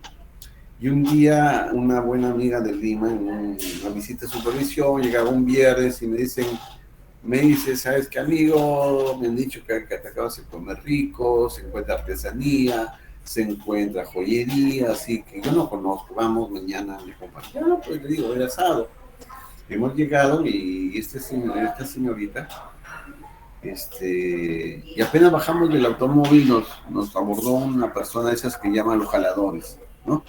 Y un día una buena amiga de Lima, en una visita de supervisión, llegaba un viernes y me dice, ¿sabes qué, amigo? Me han dicho que en Catacao se come rico, se encuentra artesanía, se encuentra joyería, así que yo no conozco, vamos mañana, me compartí. No, pues le digo, era asado. Hemos llegado y esta señorita, y apenas bajamos del automóvil, nos abordó una persona de esas que llaman los jaladores, ¿no?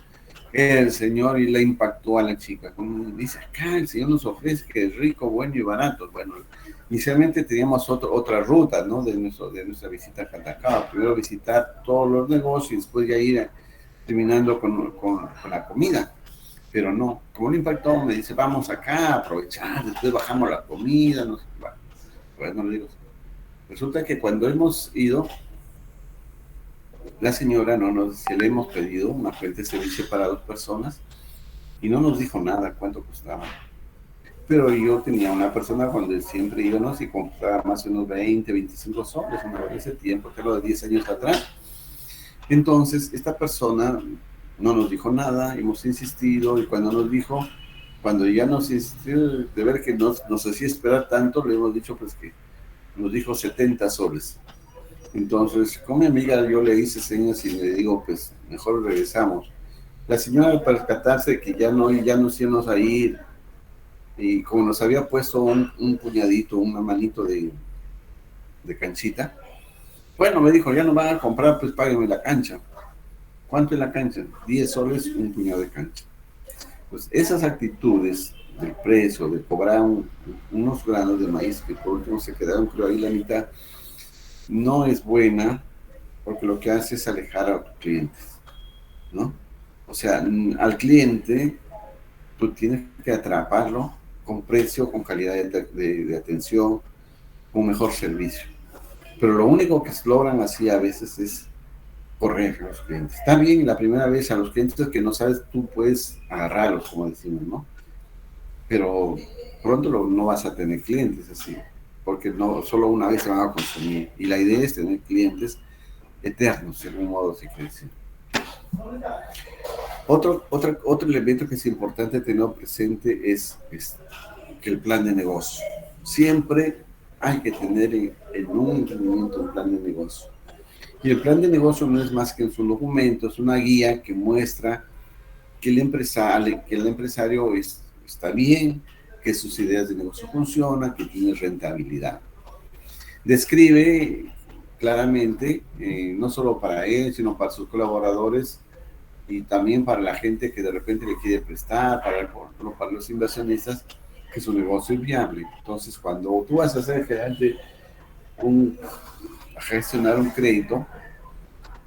El señor y le impactó a la chica. Dice, acá el señor nos ofrece que es rico, bueno y barato. Bueno, inicialmente teníamos otra ruta, ¿no? De nuestra visita a Catacao. Primero visitar todos los negocios y después ya ir terminando con la comida. Pero no, como le impactó, me dice, vamos acá a aprovechar, después bajamos la comida, no sé, bueno, le digo, resulta que cuando hemos ido, la señora se le hemos pedido una fuente de servicio para 2 personas y no nos dijo nada cuánto costaba. Pero yo tenía una persona cuando siempre íbamos y compraba más o menos 20, 25 soles, una vez ese tiempo, que era de 10 años atrás. Entonces, esta persona no nos dijo nada, hemos insistido y cuando ya nos insistió de ver que nos hacía esperar tanto, le hemos dicho pues que nos dijo 70 soles. Entonces, con mi amiga yo le hice señas y le digo, pues, mejor regresamos. La señora, al percatarse de que ya nos íbamos a ir, y como nos había puesto un puñadito, una manito de canchita, bueno, me dijo, ya no van a comprar, pues páguenme la cancha. ¿Cuánto es la cancha? 10 soles, un puñado de cancha. Pues esas actitudes del precio, de cobrar unos granos de maíz, que por último se quedaron, creo, ahí la mitad, no es buena, porque lo que hace es alejar a tus clientes, ¿no? O sea, al cliente tú tienes que atraparlo con precio, con calidad de atención, con mejor servicio. Pero lo único que se logran así a veces es correr a los clientes. Está bien la primera vez a los clientes que no sabes, tú puedes agarrarlos, como decimos, ¿no? Pero pronto no vas a tener clientes así, porque no solo una vez se van a consumir. Y la idea es tener clientes eternos, de algún modo, si quieres decir. Otro elemento que es importante tener presente es que el plan de negocio. Siempre hay que tener en un emprendimiento un plan de negocio. Y el plan de negocio no es más que un documento, es una guía que muestra que el empresario está bien, que sus ideas de negocio funcionan, que tiene rentabilidad. Describe claramente, no solo para él, sino para sus colaboradores y también para la gente que de repente le quiere prestar, para los inversionistas, que su negocio es viable. Entonces, cuando tú vas a hacer a gestionar un crédito,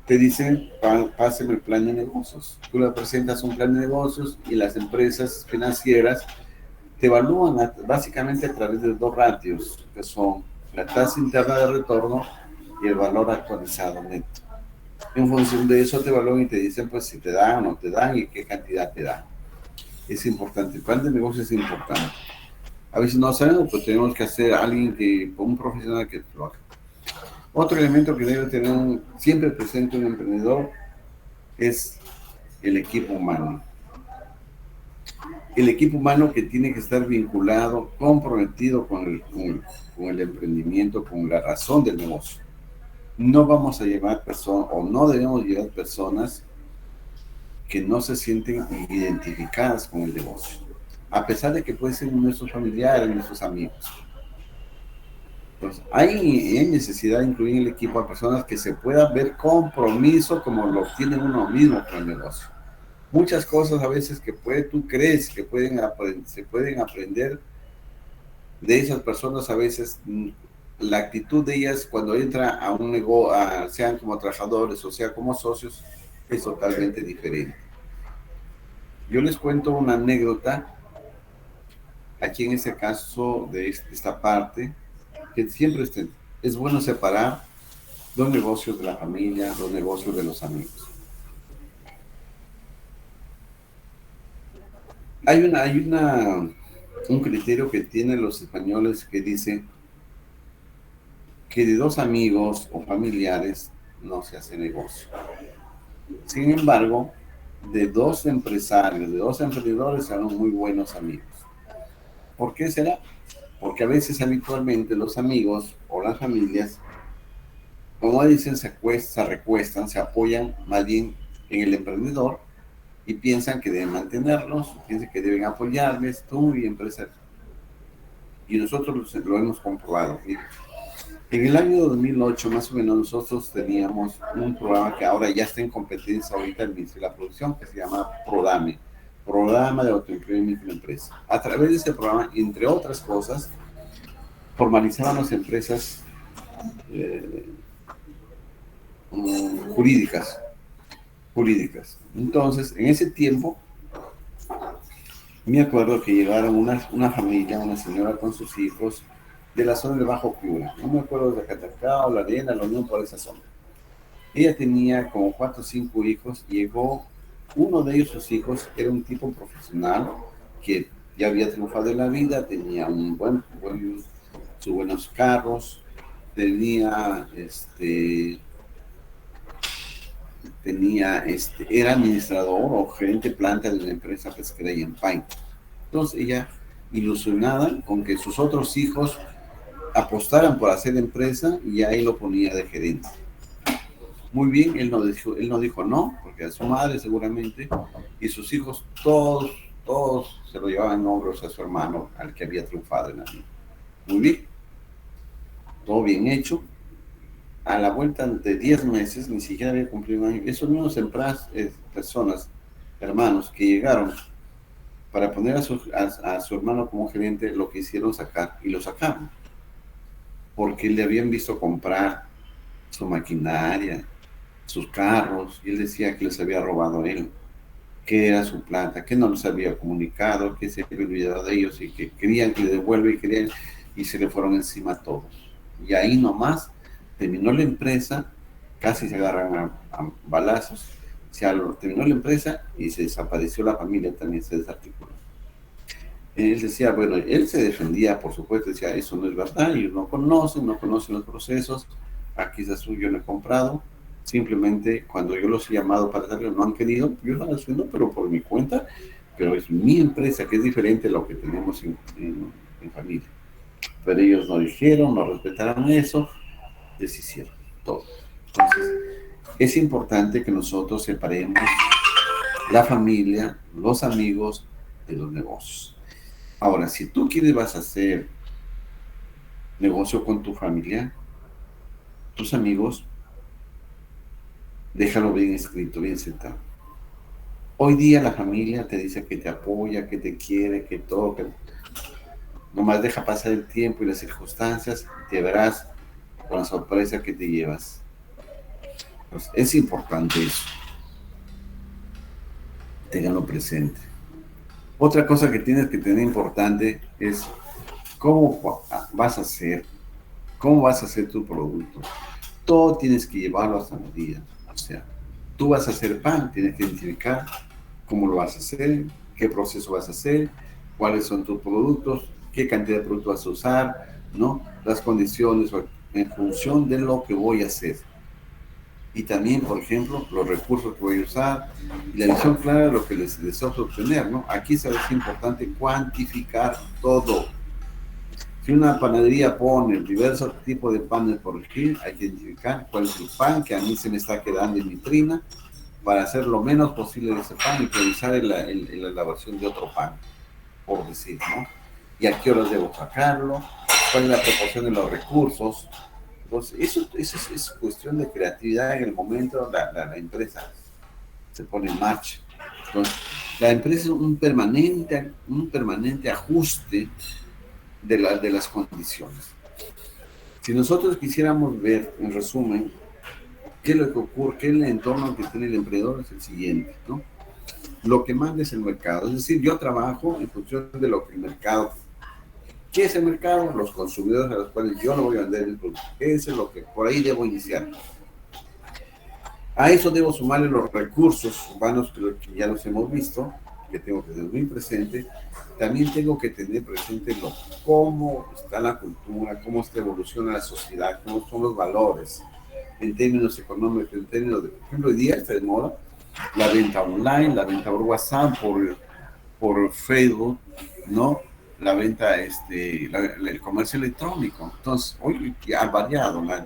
te dicen, páseme el plan de negocios. Tú le presentas un plan de negocios y las empresas financieras te evalúan básicamente a través de dos ratios, que son la tasa interna de retorno y el valor actualizado neto. En función de eso te evalúan y te dicen pues si te dan o no te dan y qué cantidad te dan. Es importante, el plan de negocios es importante. A veces no sabemos, pues tenemos que hacer un profesional que lo haga. Otro elemento que debe tener siempre presente un emprendedor es el equipo humano. El equipo humano que tiene que estar vinculado, comprometido con el emprendimiento, con la razón del negocio. No vamos a llevar personas, o no debemos llevar personas que no se sienten identificadas con el negocio, a pesar de que pueden ser nuestros familiares, nuestros amigos. Entonces, hay necesidad de incluir en el equipo a personas que se puedan ver compromiso como lo tiene uno mismo con el negocio. Muchas cosas a veces que tú crees que se pueden aprender de esas personas, a veces la actitud de ellas cuando entra a un negocio, sean como trabajadores o sea como socios, es totalmente diferente. Yo les cuento una anécdota, aquí en este caso de esta parte, que siempre es bueno separar los negocios de la familia, los negocios de los amigos. Hay un criterio que tienen los españoles que dice que de dos amigos o familiares no se hace negocio. Sin embargo, de dos empresarios, de dos emprendedores, son muy buenos amigos. ¿Por qué será? Porque a veces habitualmente los amigos o las familias, como dicen, se recuestan, se apoyan más bien en el emprendedor y piensan que deben mantenerlos, piensan que deben apoyarles, tú y empresario. Y nosotros lo hemos comprobado. En el año 2008, más o menos, nosotros teníamos un programa que ahora ya está en competencia ahorita el Ministerio de la Producción, que se llama PRODAME, Programa de Autoempleo y Microempresa. A través de este programa, entre otras cosas, formalizaban las empresas jurídicas. Entonces, en ese tiempo, me acuerdo que llegaron una familia, una señora con sus hijos, de la zona de Bajo Piura. No me acuerdo de Catacao, La Arena, La Unión, por esa zona. Ella tenía como 4 o 5 hijos. Llegó uno de ellos, sus hijos, era un tipo profesional que ya había triunfado en la vida, tenía sus buenos carros, era administrador o gerente de planta de una empresa pesquera y en Paine. Entonces ella, ilusionada con que sus otros hijos apostaran por hacer empresa, y ahí lo ponía de gerente. Muy bien, él no dijo no, porque a su madre seguramente, y sus hijos todos se lo llevaban en hombros a su hermano, al que había triunfado en la vida. Muy bien, todo bien hecho. A la vuelta de 10 meses, ni siquiera había cumplido un año, esos mismos personas, hermanos, que llegaron para poner a su hermano como gerente, lo que hicieron lo sacaron, porque le habían visto comprar su maquinaria, sus carros, y él decía que les había robado a él, que era su plata, que no les había comunicado, que se había olvidado de ellos y que querían que le devuelva y se le fueron encima todos. Y ahí nomás terminó la empresa, casi se agarran a balazos, terminó la empresa y se desapareció la familia, también se desarticuló. Él decía, bueno, él se defendía, por supuesto, decía, eso no es verdad, ellos no conocen los procesos, aquí quizás yo no he comprado, Simplemente cuando yo los he llamado para hacerlo, no han querido, yo lo estoy haciendo, pero por mi cuenta, pero es mi empresa, que es diferente a lo que tenemos en familia. Pero ellos no dijeron, no respetaron eso, deshicieron todo. Entonces, es importante que nosotros separemos la familia, los amigos de los negocios. Ahora, si tú vas a hacer negocio con tu familia, tus amigos, déjalo bien escrito, bien sentado. Hoy día la familia te dice que te apoya, que te quiere, que todo, que nomás deja pasar el tiempo y las circunstancias, y te verás con la sorpresa que te llevas. Pues es importante eso. Ténganlo presente. Otra cosa que tienes que tener importante es cómo vas a hacer tu producto. Todo tienes que llevarlo hasta medida. O sea, tú vas a hacer pan, tienes que identificar cómo lo vas a hacer, qué proceso vas a hacer, cuáles son tus productos, qué cantidad de productos vas a usar, ¿no? Las condiciones en función de lo que voy a hacer. Y también, por ejemplo, los recursos que voy a usar y la visión clara de lo que les deseo obtener, ¿no? Aquí es importante cuantificar todo. Si una panadería pone diversos tipos de panes por elegir, hay que identificar cuál es el pan que a mí se me está quedando en vitrina para hacer lo menos posible de ese pan y priorizar en la elaboración de otro pan, por decir, ¿no? Y a qué horas debo sacarlo, cuál es la proporción de los recursos. Entonces, eso es cuestión de creatividad. En el momento la empresa se pone en marcha. Entonces, la empresa es un permanente ajuste de las condiciones. Si nosotros quisiéramos ver, en resumen, qué es lo que ocurre, qué es el entorno que tiene el emprendedor, es el siguiente, ¿no? Lo que manda es el mercado. Es decir, yo trabajo en función de lo que el mercado. ¿Qué es el mercado? Los consumidores a los cuales yo no voy a vender el producto. Eso es lo que por ahí debo iniciar. A eso debo sumarle los recursos humanos que ya los hemos visto, que tengo que tener muy presente. También tengo que tener presente cómo está la cultura, cómo está evoluciona la sociedad, cómo son los valores en términos económicos, en términos de, por ejemplo, hoy día está de moda la venta online, la venta por WhatsApp, por Facebook, ¿no? La venta, el comercio electrónico. Entonces, hoy ha variado. La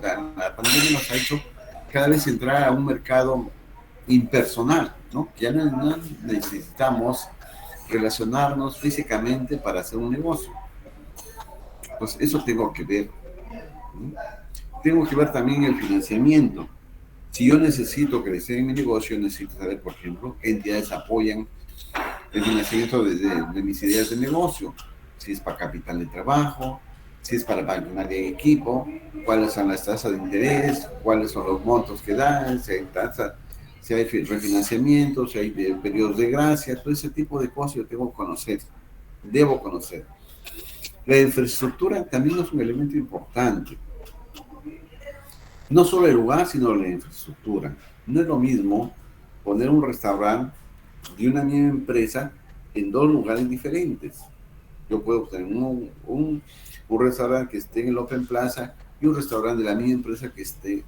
pandemia nos ha hecho cada vez entrar a un mercado impersonal, ¿no? Ya no necesitamos relacionarnos físicamente para hacer un negocio. Pues eso tengo que ver, ¿no? Tengo que ver también el financiamiento. Si yo necesito crecer en mi negocio, necesito saber, por ejemplo, qué entidades apoyan el financiamiento de mis ideas de negocio. Si es para capital de trabajo, si es para maquinaria y equipo, cuáles son las tasas de interés, cuáles son los montos que dan, si hay refinanciamiento, si hay periodos de gracia, todo ese tipo de cosas yo debo conocer. La infraestructura también es un elemento importante. No solo el lugar, sino la infraestructura. No es lo mismo poner un restaurante de una misma empresa en dos lugares diferentes. Yo puedo tener un restaurante que esté en el Open Plaza y un restaurante de la misma empresa que esté,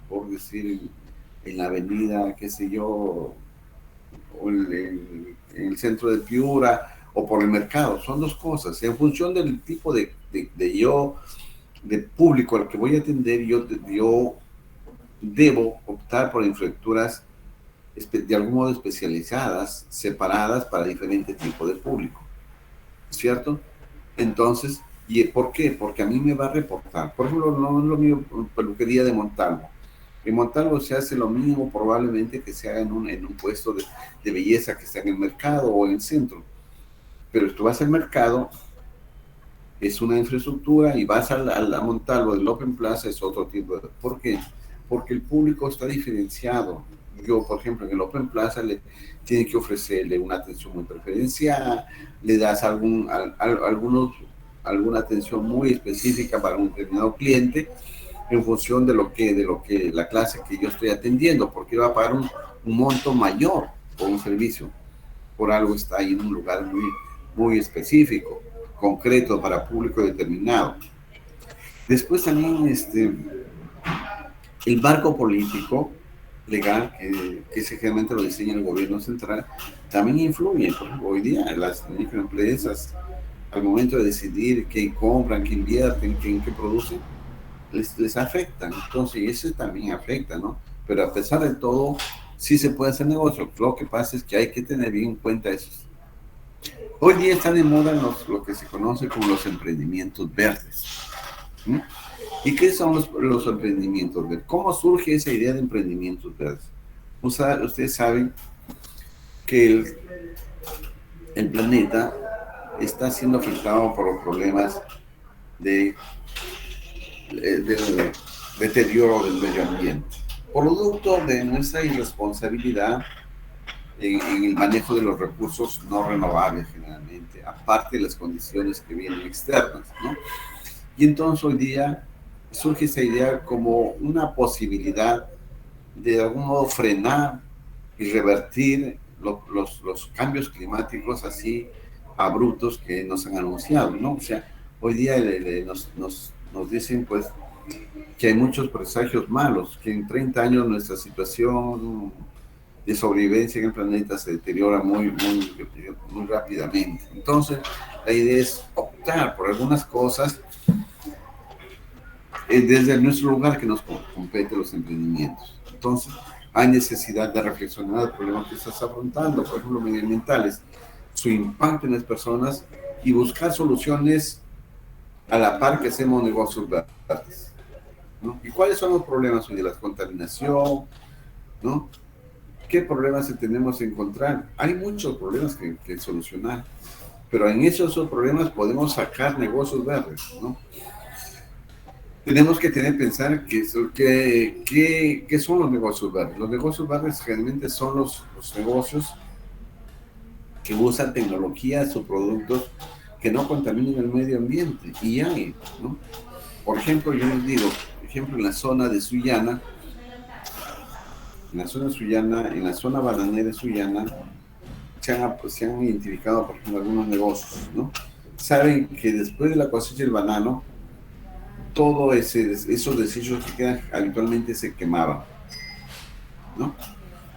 por decir, en la avenida, qué sé yo, o en el centro de Piura, o por el mercado. Son dos cosas. En función del tipo de público al que voy a atender, yo debo optar por infraestructuras de algún modo especializadas, separadas para diferentes tipos de público, ¿cierto? Entonces, ¿y por qué? Porque a mí me va a reportar. Por ejemplo, no es lo mío peluquería de Montalvo. En Montalvo se hace lo mismo probablemente que se haga en un puesto de belleza que está en el mercado o en el centro. Pero si tú vas al mercado, es una infraestructura, y vas a Montalvo del Open Plaza, es otro tipo de... ¿Por qué? Porque el público está diferenciado. Yo, por ejemplo, en el Open Plaza tiene que ofrecerle una atención muy preferencial, le das alguna atención muy específica para un determinado cliente en función de lo que la clase que yo estoy atendiendo, porque va a pagar un monto mayor por un servicio. Por algo está ahí en un lugar muy, muy específico, concreto, para público determinado. Después también el marco político legal que generalmente lo diseña el gobierno central, también influye. Por ejemplo, hoy día las microempresas, al momento de decidir qué compran, qué invierten, qué producen, les afectan. Entonces, eso también afecta, ¿no? Pero a pesar de todo, sí se puede hacer negocio. Lo que pasa es que hay que tener bien en cuenta eso. Hoy día están de moda lo que se conoce como los emprendimientos verdes. ¿Mm? ¿Y qué son los emprendimientos verdes? ¿Cómo surge esa idea de emprendimientos verdes? Ustedes saben que el planeta está siendo afectado por los problemas del deterioro del medio ambiente, producto de nuestra irresponsabilidad en el manejo de los recursos no renovables generalmente, aparte de las condiciones que vienen externas, ¿no? Y entonces hoy día surge esa idea como una posibilidad de algún modo frenar y revertir los cambios climáticos así abruptos que nos han anunciado, ¿no? O sea, hoy día nos dicen pues que hay muchos presagios malos, que en 30 años nuestra situación de sobrevivencia en el planeta se deteriora muy rápidamente. Entonces, la idea es optar por algunas cosas desde nuestro lugar que nos compete los emprendimientos. Entonces, hay necesidad de reflexionar el problema que estás afrontando, por ejemplo, medioambientales, su impacto en las personas y buscar soluciones a la par que hacemos negocios verdes, ¿no? ¿Y cuáles son los problemas hoy de la contaminación, ¿no? ¿Qué problemas tenemos que encontrar? Hay muchos problemas que solucionar, pero en esos problemas podemos sacar negocios verdes, ¿no? Tenemos que pensar qué son los negocios verdes. Los negocios verdes generalmente son los negocios que usan tecnologías o productos que no contaminen el medio ambiente. Y hay, ¿no? Por ejemplo, yo les digo, por ejemplo, en la zona de Sullana, en la zona bananera de Sullana, se han identificado, por ejemplo, algunos negocios, ¿no? Saben que después de la cosecha del banano, todos esos desechos que quedan habitualmente se quemaban, ¿no?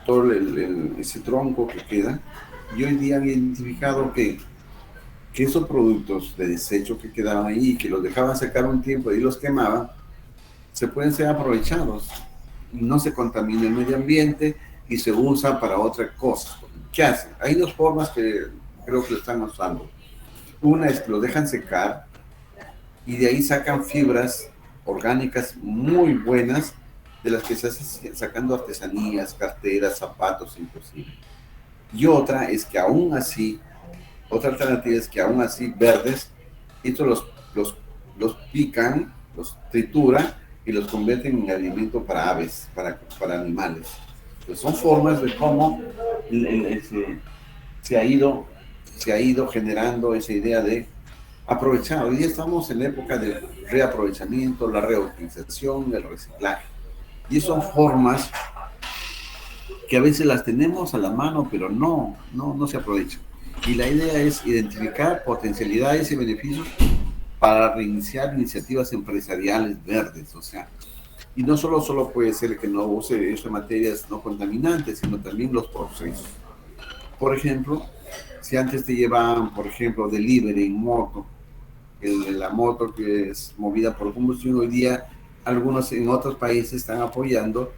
Todo ese tronco que queda. Y hoy día han identificado que esos productos de desecho que quedaban ahí, que los dejaban secar un tiempo y los quemaban, se pueden ser aprovechados. No se contamina el medio ambiente y se usa para otra cosa. ¿Qué hacen? Hay dos formas que creo que lo están usando. Una es que lo dejan secar y de ahí sacan fibras orgánicas muy buenas de las que se hacen sacando artesanías, carteras, zapatos, inclusive. Y otra es que aún así, otra alternativa es que aún así verdes, estos los pican, los trituran y los convierten en alimento para aves, para animales. Pues son formas de cómo se ha ido generando esa idea de aprovechar. Hoy día estamos en la época del reaprovechamiento, la reutilización, el reciclaje. Y son formas que a veces las tenemos a la mano, pero no se aprovechan. Y la idea es identificar potencialidades y beneficios para reiniciar iniciativas empresariales verdes, o sea, y no solo puede ser que no use esas materias no contaminantes, sino también los procesos. Por ejemplo, si antes te llevaban, por ejemplo, delivery en moto, la moto que es movida por combustión, hoy día algunos en otros países están apoyando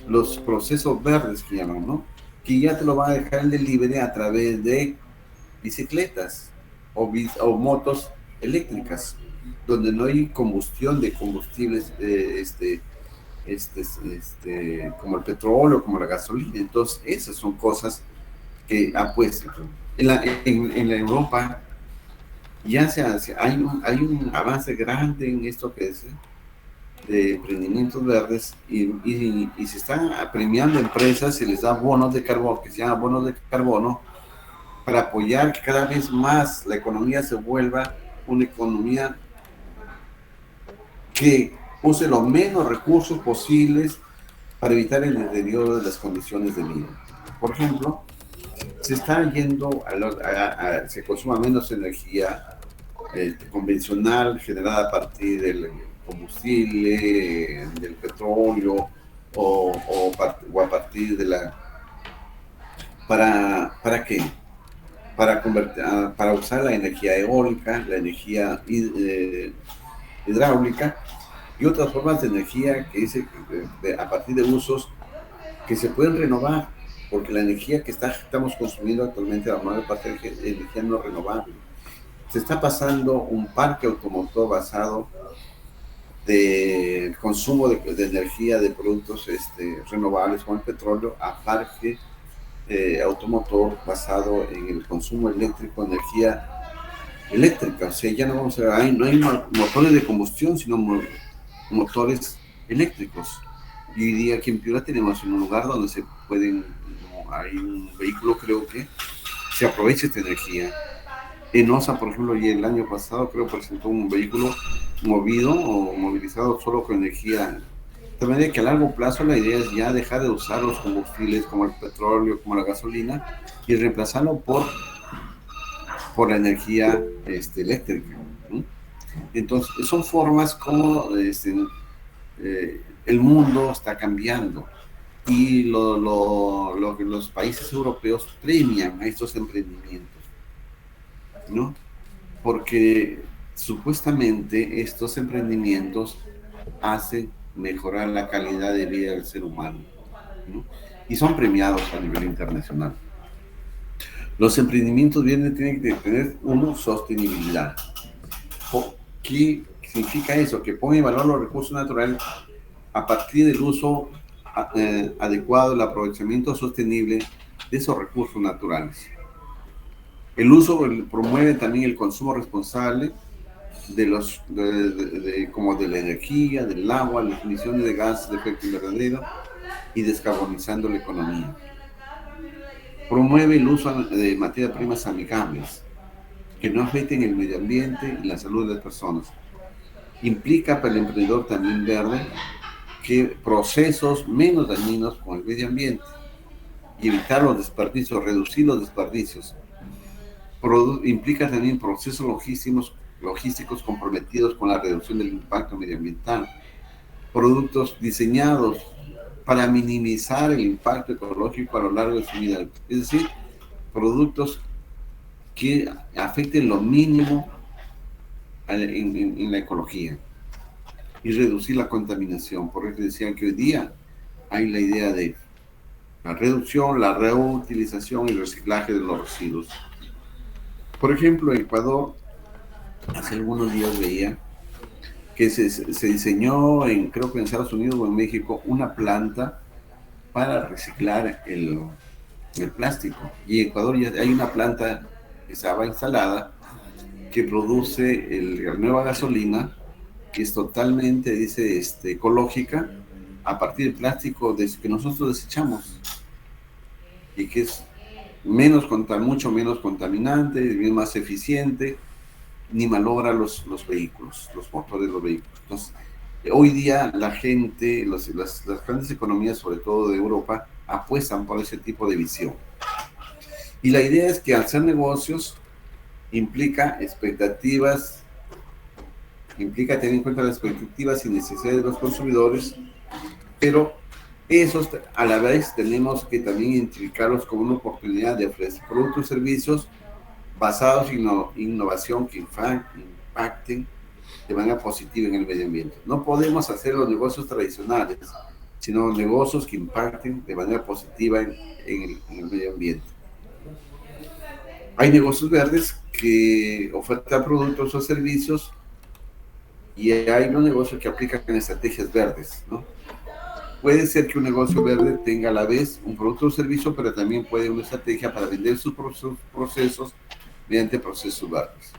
los procesos verdes que llaman, ¿no? Que ya te lo van a dejar el delivery a través de bicicletas o motos eléctricas, donde no hay combustión de combustibles como el petróleo, como la gasolina. Entonces, esas son cosas que apuestan. En la Europa ya hay un avance grande en esto que es de emprendimientos verdes y se están premiando empresas, se les da bonos de carbono, que se llama bonos de carbono, para apoyar que cada vez más la economía se vuelva una economía que use los menos recursos posibles para evitar el deterioro de las condiciones de vida. Por ejemplo, se está yendo se consuma menos energía convencional generada a partir del combustible, del petróleo, o a partir de la... ¿Para qué? Para usar la energía eólica, la energía hidráulica y otras formas de energía que a partir de usos que se pueden renovar, porque la energía que estamos consumiendo actualmente, la mayor parte de energía no renovable. Se está pasando un parque automotor basado del consumo de energía de productos renovables como el petróleo a parque automotor basado en el consumo eléctrico, energía eléctrica. O sea, ya no vamos a ver, no hay motores de combustión, sino motores eléctricos. Y hoy día aquí en Piura tenemos un lugar donde se pueden, hay un vehículo, creo que se aprovecha esta energía. En OSA, por ejemplo, y el año pasado creo presentó un vehículo movido o movilizado solo con energía. De manera que a largo plazo la idea es ya dejar de usar los combustibles como el petróleo, como la gasolina, y reemplazarlo por la energía eléctrica, ¿no? Entonces, son formas como el mundo está cambiando y lo que los países europeos premian a estos emprendimientos, ¿no? Porque supuestamente estos emprendimientos hacen mejorar la calidad de vida del ser humano, ¿no? Y son premiados a nivel internacional. Los emprendimientos tienen que tener sostenibilidad. ¿Qué significa eso? Que pone en valor los recursos naturales a partir del uso adecuado, el aprovechamiento sostenible de esos recursos naturales. El uso promueve también el consumo responsable como de la energía, del agua, las emisiones de gases de efecto invernadero y descarbonizando la economía. Promueve el uso de materias primas amigables que no afecten el medio ambiente y la salud de las personas. Implica para el emprendedor también verde que procesos menos dañinos con el medio ambiente y evitar los desperdicios, reducir los desperdicios. Implica también procesos logísticos comprometidos con la reducción del impacto medioambiental. Productos diseñados para minimizar el impacto ecológico a lo largo de su vida. Es decir, productos que afecten lo mínimo en la ecología y reducir la contaminación. Por eso decían que hoy día hay la idea de la reducción, la reutilización y el reciclaje de los residuos. Por ejemplo, en Ecuador, hace algunos días veía que se diseñó, creo que en Estados Unidos o en México, una planta para reciclar el plástico. Y en Ecuador ya hay una planta que estaba instalada que produce la nueva gasolina, que es totalmente, dice, ecológica, a partir del plástico que nosotros desechamos, y que es mucho menos contaminante, más eficiente, ni malogra los vehículos, los motores de los vehículos. Entonces, hoy día la gente, las grandes economías, sobre todo de Europa, apuestan por ese tipo de visión. Y la idea es que hacer negocios implica tener en cuenta las expectativas y necesidades de los consumidores, pero esos a la vez tenemos que también identificarlos como una oportunidad de ofrecer productos y servicios basados en innovación que impacten de manera positiva en el medio ambiente. No podemos hacer los negocios tradicionales, sino negocios que impacten de manera positiva en el medio ambiente. Hay negocios verdes que ofertan productos o servicios y hay unos negocios que aplican estrategias verdes, ¿no? Puede ser que un negocio verde tenga a la vez un producto o servicio, pero también puede una estrategia para vender sus procesos mediante procesos verdes.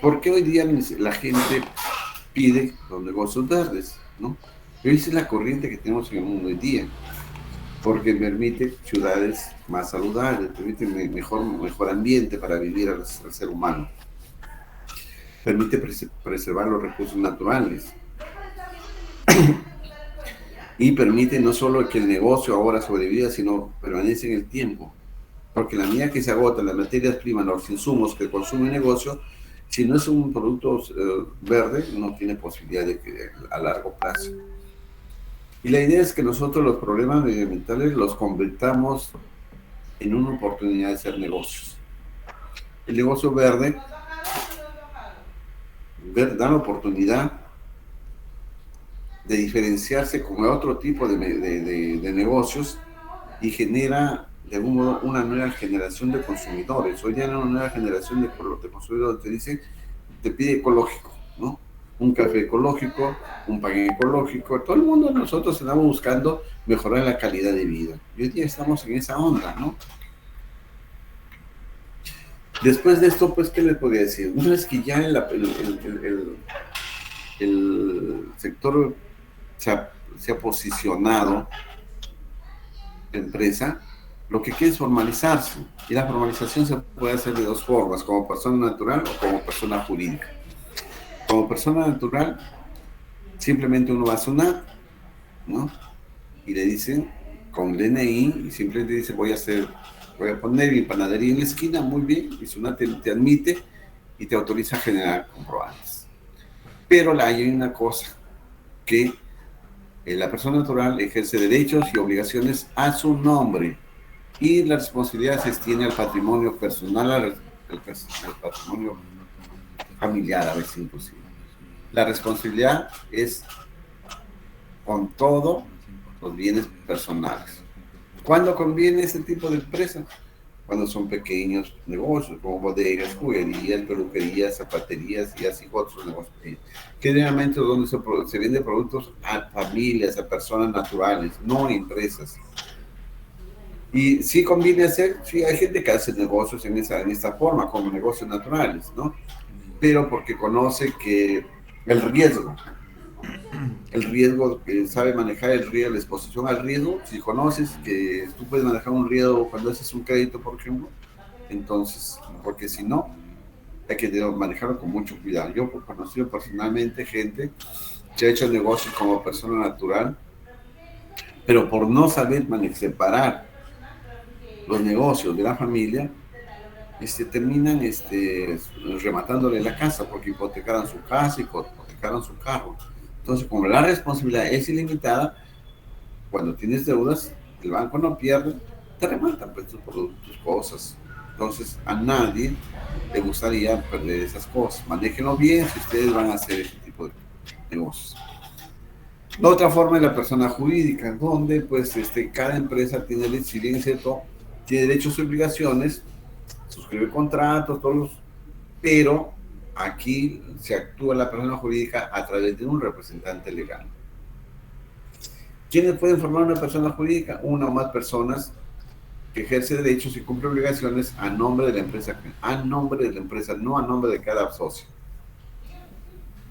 ¿Por qué hoy día la gente pide los negocios verdes, ¿no? Esa es la corriente que tenemos en el mundo hoy día, porque permite ciudades más saludables, permite mejor ambiente para vivir al ser humano, permite preservar los recursos naturales y permite no solo que el negocio ahora sobreviva, sino permanece en el tiempo, porque la medida que se agotan las materias primas, los insumos que consume el negocio, si no es un producto verde, no tiene posibilidad de que a largo plazo. Y la idea es que nosotros los problemas medioambientales los convirtamos en una oportunidad de hacer negocios. El negocio verde da la oportunidad de diferenciarse con otro tipo de negocios y genera de algún modo una nueva generación de consumidores. Hoy ya hay una nueva generación de consumidores te dice, te pide ecológico, ¿no? Un café ecológico, un pan ecológico. Todo el mundo nosotros estamos buscando mejorar la calidad de vida. Y hoy día estamos en esa onda, ¿no? Después de esto, pues, ¿qué les podría decir? Una vez que ya el sector se ha posicionado, la empresa, lo que quiere es formalizarse. Y la formalización se puede hacer de dos formas, como persona natural o como persona jurídica. Como persona natural, simplemente uno va a SUNAT, ¿no? Y le dicen, con DNI, y simplemente dice, voy a poner mi panadería en la esquina, muy bien, y SUNAT te admite y te autoriza a generar comprobantes. Pero hay una cosa, que la persona natural ejerce derechos y obligaciones a su nombre, y la responsabilidad se extiende al patrimonio personal, al patrimonio familiar, a veces inclusive. La responsabilidad es con todos los bienes personales. ¿Cuándo conviene este tipo de empresas? Cuando son pequeños negocios, como bodegas, juguerías, peluquerías, zapaterías y así otros negocios. Generalmente donde se venden productos a familias, a personas naturales, no a empresas. Y sí conviene hacer, sí hay gente que hace negocios en esta forma, como negocios naturales, ¿no? Pero porque conoce que el riesgo, sabe manejar el riesgo, la exposición al riesgo. Si conoces que tú puedes manejar un riesgo cuando haces un crédito, por ejemplo, entonces, porque si no, hay que manejarlo con mucho cuidado. Yo he conocido personalmente gente que ha hecho negocios como persona natural, pero por no saber separar los negocios de la familia, terminan rematándole la casa porque hipotecaron su casa y hipotecaron su carro. Entonces, como la responsabilidad es ilimitada, cuando tienes deudas, el banco no pierde, te rematan pues, tus cosas. Entonces, a nadie le gustaría perder esas cosas. Manéjenlo bien si ustedes van a hacer ese tipo de negocios. La otra forma es la persona jurídica, donde pues cada empresa tiene, si bien es cierto, tiene derechos y obligaciones, suscribe contratos, pero aquí se actúa la persona jurídica a través de un representante legal. ¿Quiénes pueden formar una persona jurídica? Una o más personas que ejerce derechos y cumple obligaciones a nombre de la empresa, no a nombre de cada socio.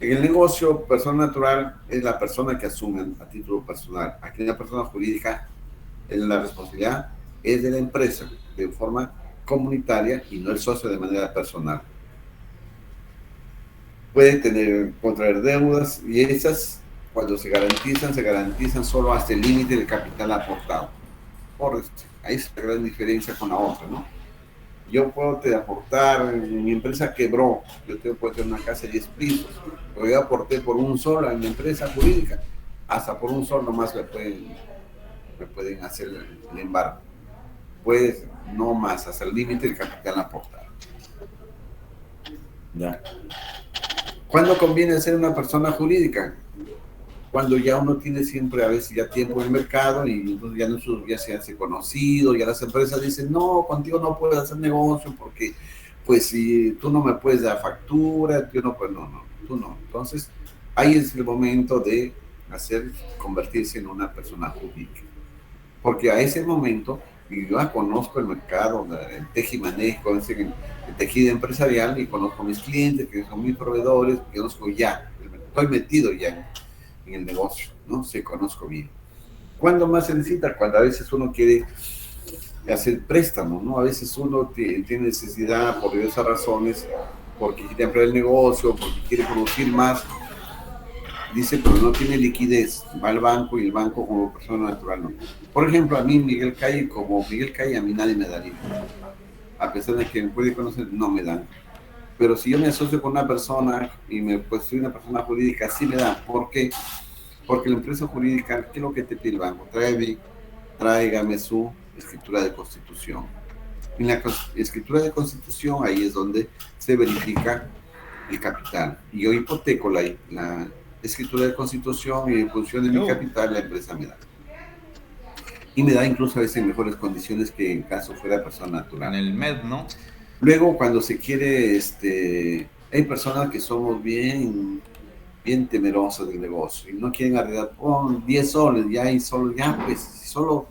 En el negocio, persona natural es la persona que asume a título personal. Aquí en la persona jurídica, la responsabilidad es de la empresa, de forma comunitaria y no el socio de manera personal. Puede contraer deudas y esas, cuando se garantizan solo hasta el límite del capital aportado. Ahí es la gran diferencia con la otra, ¿no? Yo puedo aportar, mi empresa quebró, puedo tener una casa de 10 pisos, pero yo aporté por un sol en mi empresa jurídica, hasta por un sol nomás me pueden hacer el embargo. Pues no más, hasta el límite del capital aportado. Ya. ¿Cuándo conviene ser una persona jurídica? Cuando ya uno tiene siempre, a veces ya tiempo en el mercado y entonces ya se hace conocido, ya las empresas dicen, no, contigo no puedo hacer negocio porque, pues, si tú no me puedes dar factura, yo no puedo, tú no. Entonces, ahí es el momento de convertirse en una persona jurídica. Porque a ese momento, yo ya conozco el mercado, el tejimanejo, el tejido empresarial, y conozco a mis clientes, que son mis proveedores, conozco ya, estoy metido ya en el negocio, ¿no? Se conozco bien. ¿Cuándo más se necesita? Cuando a veces uno quiere hacer préstamo, ¿no? A veces uno tiene necesidad por diversas razones, porque quiere ampliar el negocio, porque quiere producir más, dice, pero no tiene liquidez, va al banco y el banco como persona natural no. Por ejemplo, a mí Miguel Calle, a mí nadie me daría. A pesar de que me puede conocer, no me dan. Pero si yo me asocio con una persona y soy una persona jurídica, sí me dan. ¿Por qué? Porque la empresa jurídica, ¿qué es lo que te pide el banco? Tráigame su escritura de constitución. En la escritura de constitución, ahí es donde se verifica el capital. Y yo hipoteco la escritura de constitución y en función de mi capital la empresa me da. Y me da incluso a veces mejores condiciones que en caso fuera persona natural. En el MED, ¿no? Luego, cuando se quiere, hay personas que somos bien temerosas del negocio y no quieren arriesgar, 10 soles, ya y solo, ya pues, si solo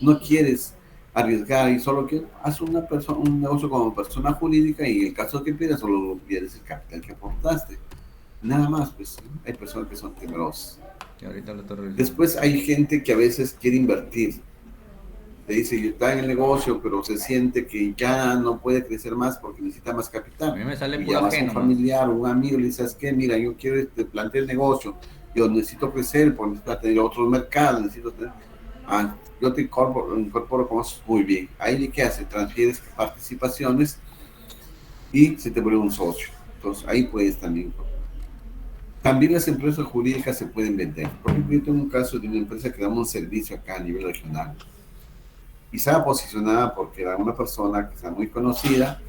no quieres arriesgar y solo quieres, haz un negocio como persona jurídica y en el caso que pierdas, solo pierdes el capital que aportaste. Nada más, pues, hay personas que son temerosas. Después hay gente que a veces quiere invertir. Le dice, yo está en el negocio, pero se siente que ya no puede crecer más porque necesita más capital. A mí me sale y llamas a un familiar, un amigo, le dices, ¿sabes qué? Mira, yo quiero plantear el negocio, yo necesito crecer, porque necesito tener otros mercados, necesito tener... yo te incorporo como eso, muy bien. Ahí, ¿qué hace? Transfieres participaciones y se te vuelve un socio. Entonces, ahí puedes también... También las empresas jurídicas se pueden vender. Por ejemplo, yo tengo un caso de una empresa que damos un servicio acá a nivel regional. Y estaba posicionada porque era una persona que está muy conocida,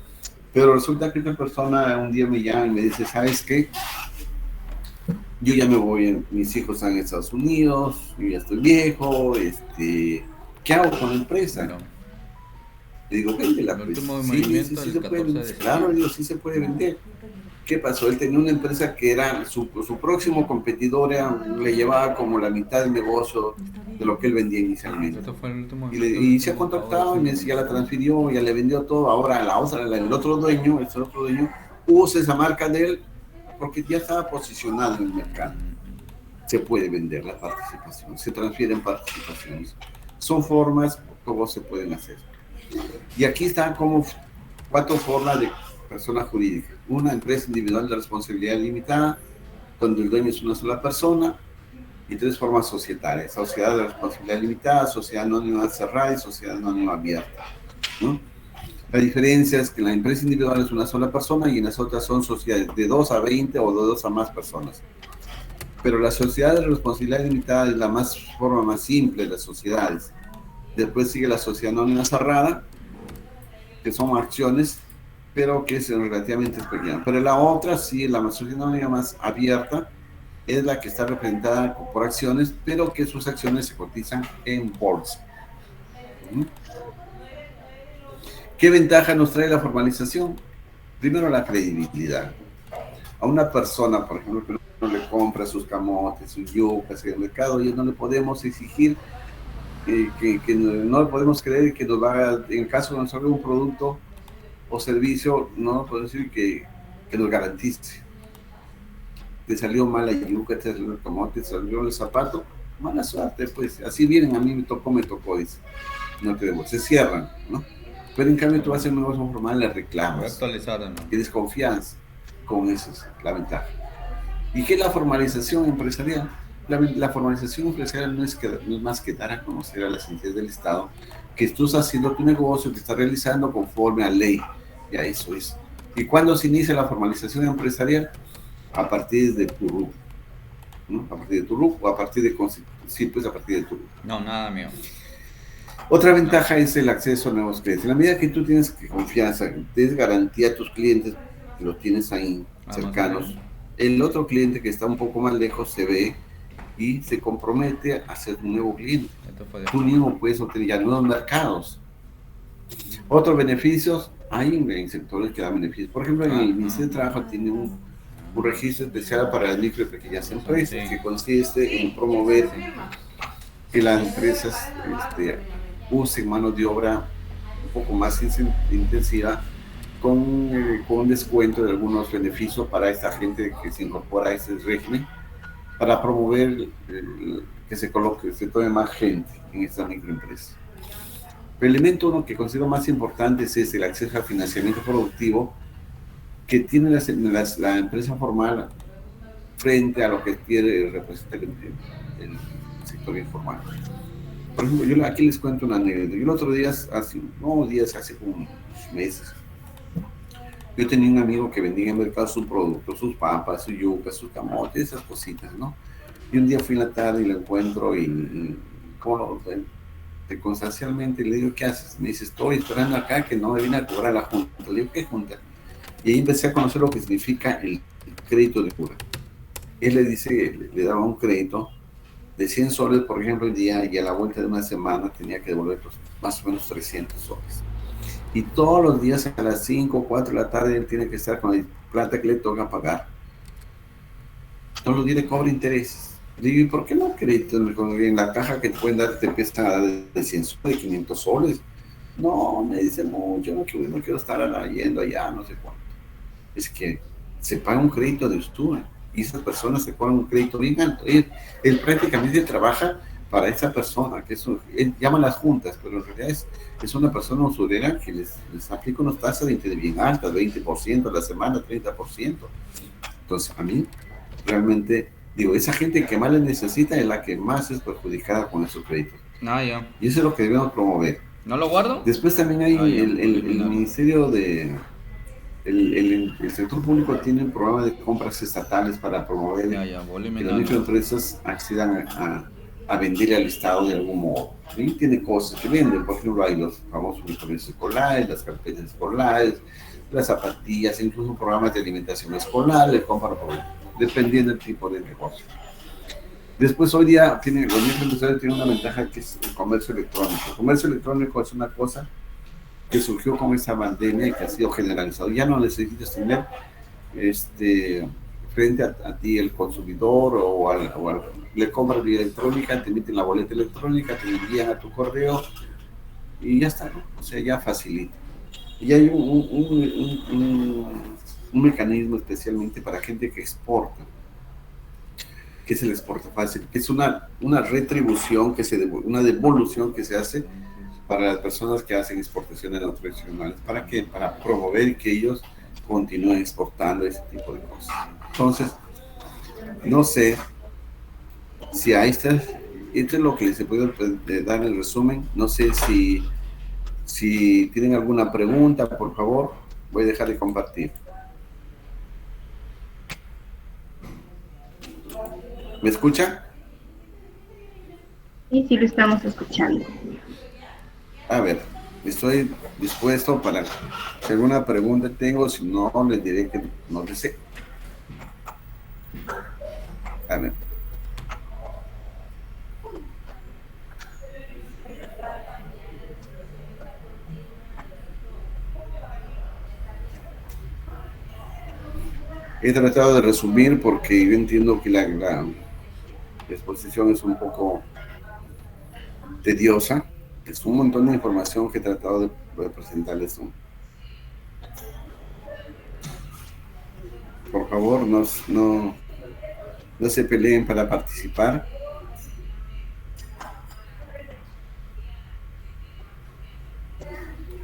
pero resulta que esta persona un día me llama y me dice, ¿sabes qué? Yo ya me voy, mis hijos están en Estados Unidos, yo ya estoy viejo, ¿qué hago con la empresa? No. Le digo, véndela, pues. Sí se puede, claro, digo, sí se puede vender. ¿Qué pasó? Él tenía una empresa que era su próximo competidor, le llevaba como la mitad del negocio de lo que él vendía inicialmente. Y se ha contactado y me decía, ya la transfirió, ya le vendió todo. Ahora el otro dueño, usa esa marca de él porque ya estaba posicionado en el mercado. Se puede vender la participación, se transfieren participaciones. Son formas como se pueden hacer. Y aquí están como 4 formas de persona jurídica. Una empresa individual de responsabilidad limitada, donde el dueño es una sola persona, y 3 formas societarias: sociedad de responsabilidad limitada, sociedad anónima cerrada y sociedad anónima abierta, ¿no? La diferencia es que la empresa individual es una sola persona y en las otras son sociedades de 2 a 20 o de 2 a más personas. Pero la sociedad de responsabilidad limitada es la forma más simple de las sociedades. Después sigue la sociedad anónima cerrada, que son acciones, pero que es relativamente pequeña. Pero la otra, sí, la sociedad anónima más abierta, es la que está representada por acciones, pero que sus acciones se cotizan en bolsa. ¿Qué ventaja nos trae la formalización? Primero, la credibilidad. A una persona, por ejemplo, que no le compra sus camotes, sus yucas en el mercado, y no le podemos exigir, que no le podemos creer que nos va, en caso de nos salga un producto o servicio, no podemos decir que nos garantice. Te salió mal la yuca, te salió el camote, te salió el zapato, mala suerte, pues. Así vienen, a mí me tocó, dice. No te debo, se cierran, ¿no? Pero en cambio tú vas a hacer un negocio formal, le reclamas. ¿No? Tienes confianza. Con eso es la ventaja. ¿Y qué es la formalización empresarial? La formalización empresarial no es más que dar a conocer a las entidades del Estado que tú estás haciendo tu negocio, que estás realizando conforme a ley. Ya eso es. ¿Y cuándo se inicia la formalización empresarial? A partir de tu RUC, ¿no? A partir de tu RUC o a partir de sí, pues a partir de tu RUC. No, nada mío. Otra ventaja es el acceso a nuevos clientes. En la medida que tú tienes confianza, tienes garantía a tus clientes, que los tienes ahí cercanos, el otro cliente que está un poco más lejos se ve y se compromete a ser un nuevo cliente. Tú mismo puedes obtener ya nuevos mercados. Otros beneficios, hay en sectores que dan beneficios. Por ejemplo, el Ministerio de Trabajo tiene un registro especial para las micro y pequeñas empresas que consiste en promover que las empresas usen mano de obra un poco más intensiva con un descuento de algunos beneficios para esta gente que se incorpora a este régimen, para promover que se tome más gente en esta microempresa. El elemento uno que considero más importante es el acceso al financiamiento productivo que tiene la empresa formal frente a lo que quiere representar el sector informal. Por ejemplo, yo aquí les cuento una anécdota. Yo el otro día, hace como unos meses, yo tenía un amigo que vendía en el mercado sus productos, sus papas, sus yucas, sus camotes, esas cositas, ¿no? Y un día fui en la tarde y lo encuentro ¿cómo lo circunstancialmente le digo, ¿qué haces? Me dice, estoy esperando acá que no me viene a cobrar la junta. Le digo, ¿qué junta? Y ahí empecé a conocer lo que significa el crédito de cura. Él le dice, le daba un crédito de 100 soles, por ejemplo, el día, y a la vuelta de una semana tenía que devolver más o menos 300 soles. Y todos los días a las 5 o 4 de la tarde él tiene que estar con la plata que le toca pagar. Todos los días le cobra intereses. Le digo, ¿y por qué no crédito? En la caja que te pueden dar te empiezan a dar de 100 soles, de 500 soles. No, me dice, no, yo no quiero estar yendo allá, no sé cuánto. Es que se paga un crédito de usura y esas personas se pagan un crédito bien alto. Él prácticamente trabaja para esa persona, él llama a las juntas, pero en realidad es una persona usurera que les aplica unas tasas de interés bien altas, 20% a la semana, 30%. Entonces, a mí, realmente, digo, esa gente que más les necesita es la que más es perjudicada con esos créditos. Ah, ya. Y eso es lo que debemos promover. ¿No lo guardo? Después también hay Ah, ya, el eliminado. Ministerio de... El sector público tiene un programa de compras estatales para promover Ya, que las eliminado. microempresas accedan a vender al Estado de algún modo. ¿Sí? Tiene cosas que venden, por ejemplo, hay los famosos uniformes escolares, las carpetas escolares, las zapatillas, incluso programas de alimentación escolar, le compran dependiendo del tipo de negocio. Después hoy día los microempresarios tienen una ventaja que es el comercio electrónico. El comercio electrónico es una cosa que surgió con esta pandemia y que ha sido generalizado. Ya no necesitas tener frente a ti el consumidor le compras vía electrónica, te emiten la boleta electrónica, te envían a tu correo y ya está, ¿no? O sea, ya facilita. Y hay un mecanismo especialmente para gente que exporta, que es el exporta fácil, que es una retribución, una devolución que se hace para las personas que hacen exportaciones no tradicionales. ¿Para qué? Para promover que ellos continúen exportando ese tipo de cosas. Entonces, no sé si a esto es lo que les puedo dar el resumen. No sé si tienen alguna pregunta, por favor, voy a dejar de compartir. ¿Me escuchan? Sí, lo estamos escuchando. A ver, estoy dispuesto para si alguna pregunta tengo, si no, les diré que no les sé. A ver. He tratado de resumir porque yo entiendo que la exposición es un poco tediosa. Es un montón de información que he tratado de presentarles. Por favor, no se peleen para participar.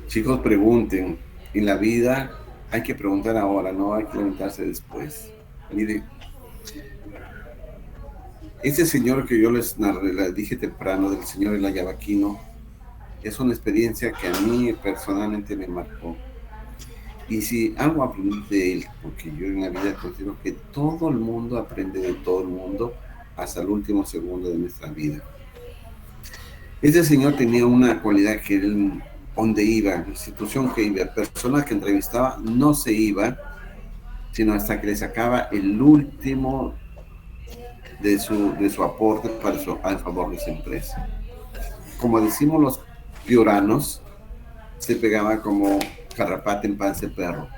Chicos, pregunten. En la vida hay que preguntar ahora, no hay que preguntarse después. Mire, este señor que yo les dije temprano, del señor El Ayabaquino, es una experiencia que a mí personalmente me marcó. Y si algo aprendí de él, porque yo en la vida considero que todo el mundo aprende de todo el mundo hasta el último segundo de nuestra vida. Este señor tenía una cualidad que él, donde iba, la institución que iba, personas que entrevistaba, no se iba, sino hasta que le sacaba el último de su aporte al favor de su empresa. Como decimos los pioranos, se pegaba como carrapato en panza de perro.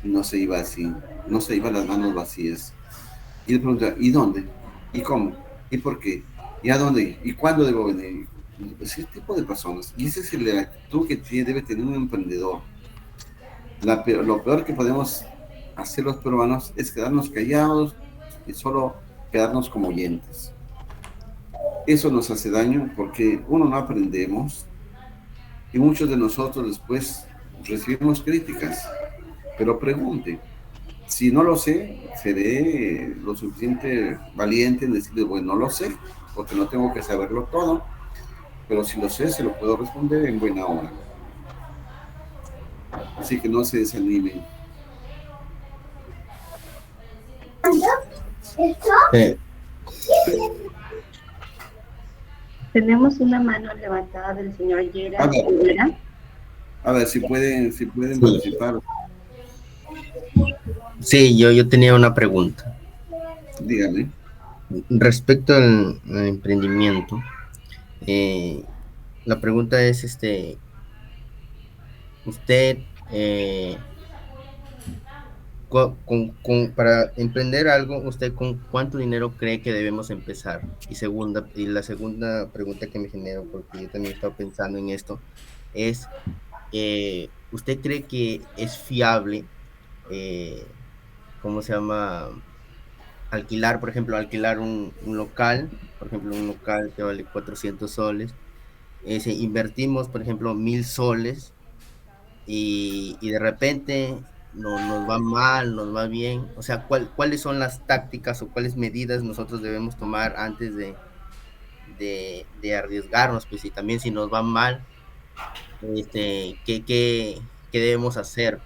No se iba así, no se iba las manos vacías. Y le preguntaba, ¿y dónde? ¿Y cómo? ¿Y por qué? ¿Y a dónde? ¿Y cuándo debo venir? Ese tipo de personas. Y esa es la actitud que debe tener un emprendedor. Lo peor que podemos hacer los peruanos es quedarnos callados y solo quedarnos como oyentes. Eso nos hace daño porque uno no aprendemos y muchos de nosotros después recibimos críticas. Pero pregunte. Si no lo sé, seré lo suficiente valiente en decirle, bueno, no lo sé, porque no tengo que saberlo todo, pero si lo sé, se lo puedo responder en buena hora. Así que no se desanimen. Tenemos una mano levantada del señor A Gerard ver, Rivera. si pueden Sí, participar, sí, yo tenía una pregunta. díganme. Respecto al emprendimiento, la pregunta es, usted, para emprender algo, ¿usted con cuánto dinero cree que debemos empezar? Y la segunda pregunta que me genero, porque yo también he estado pensando en esto, es, ¿usted cree que es fiable, eh, cómo se llama, alquilar, por ejemplo, alquilar un local, por ejemplo, un local que vale 400 soles, si invertimos, por ejemplo, 1000 soles y de repente nos va mal, nos va bien? O sea, ¿cuáles son las tácticas o cuáles medidas nosotros debemos tomar antes de arriesgarnos? Pues y también si nos va mal, ¿qué debemos hacer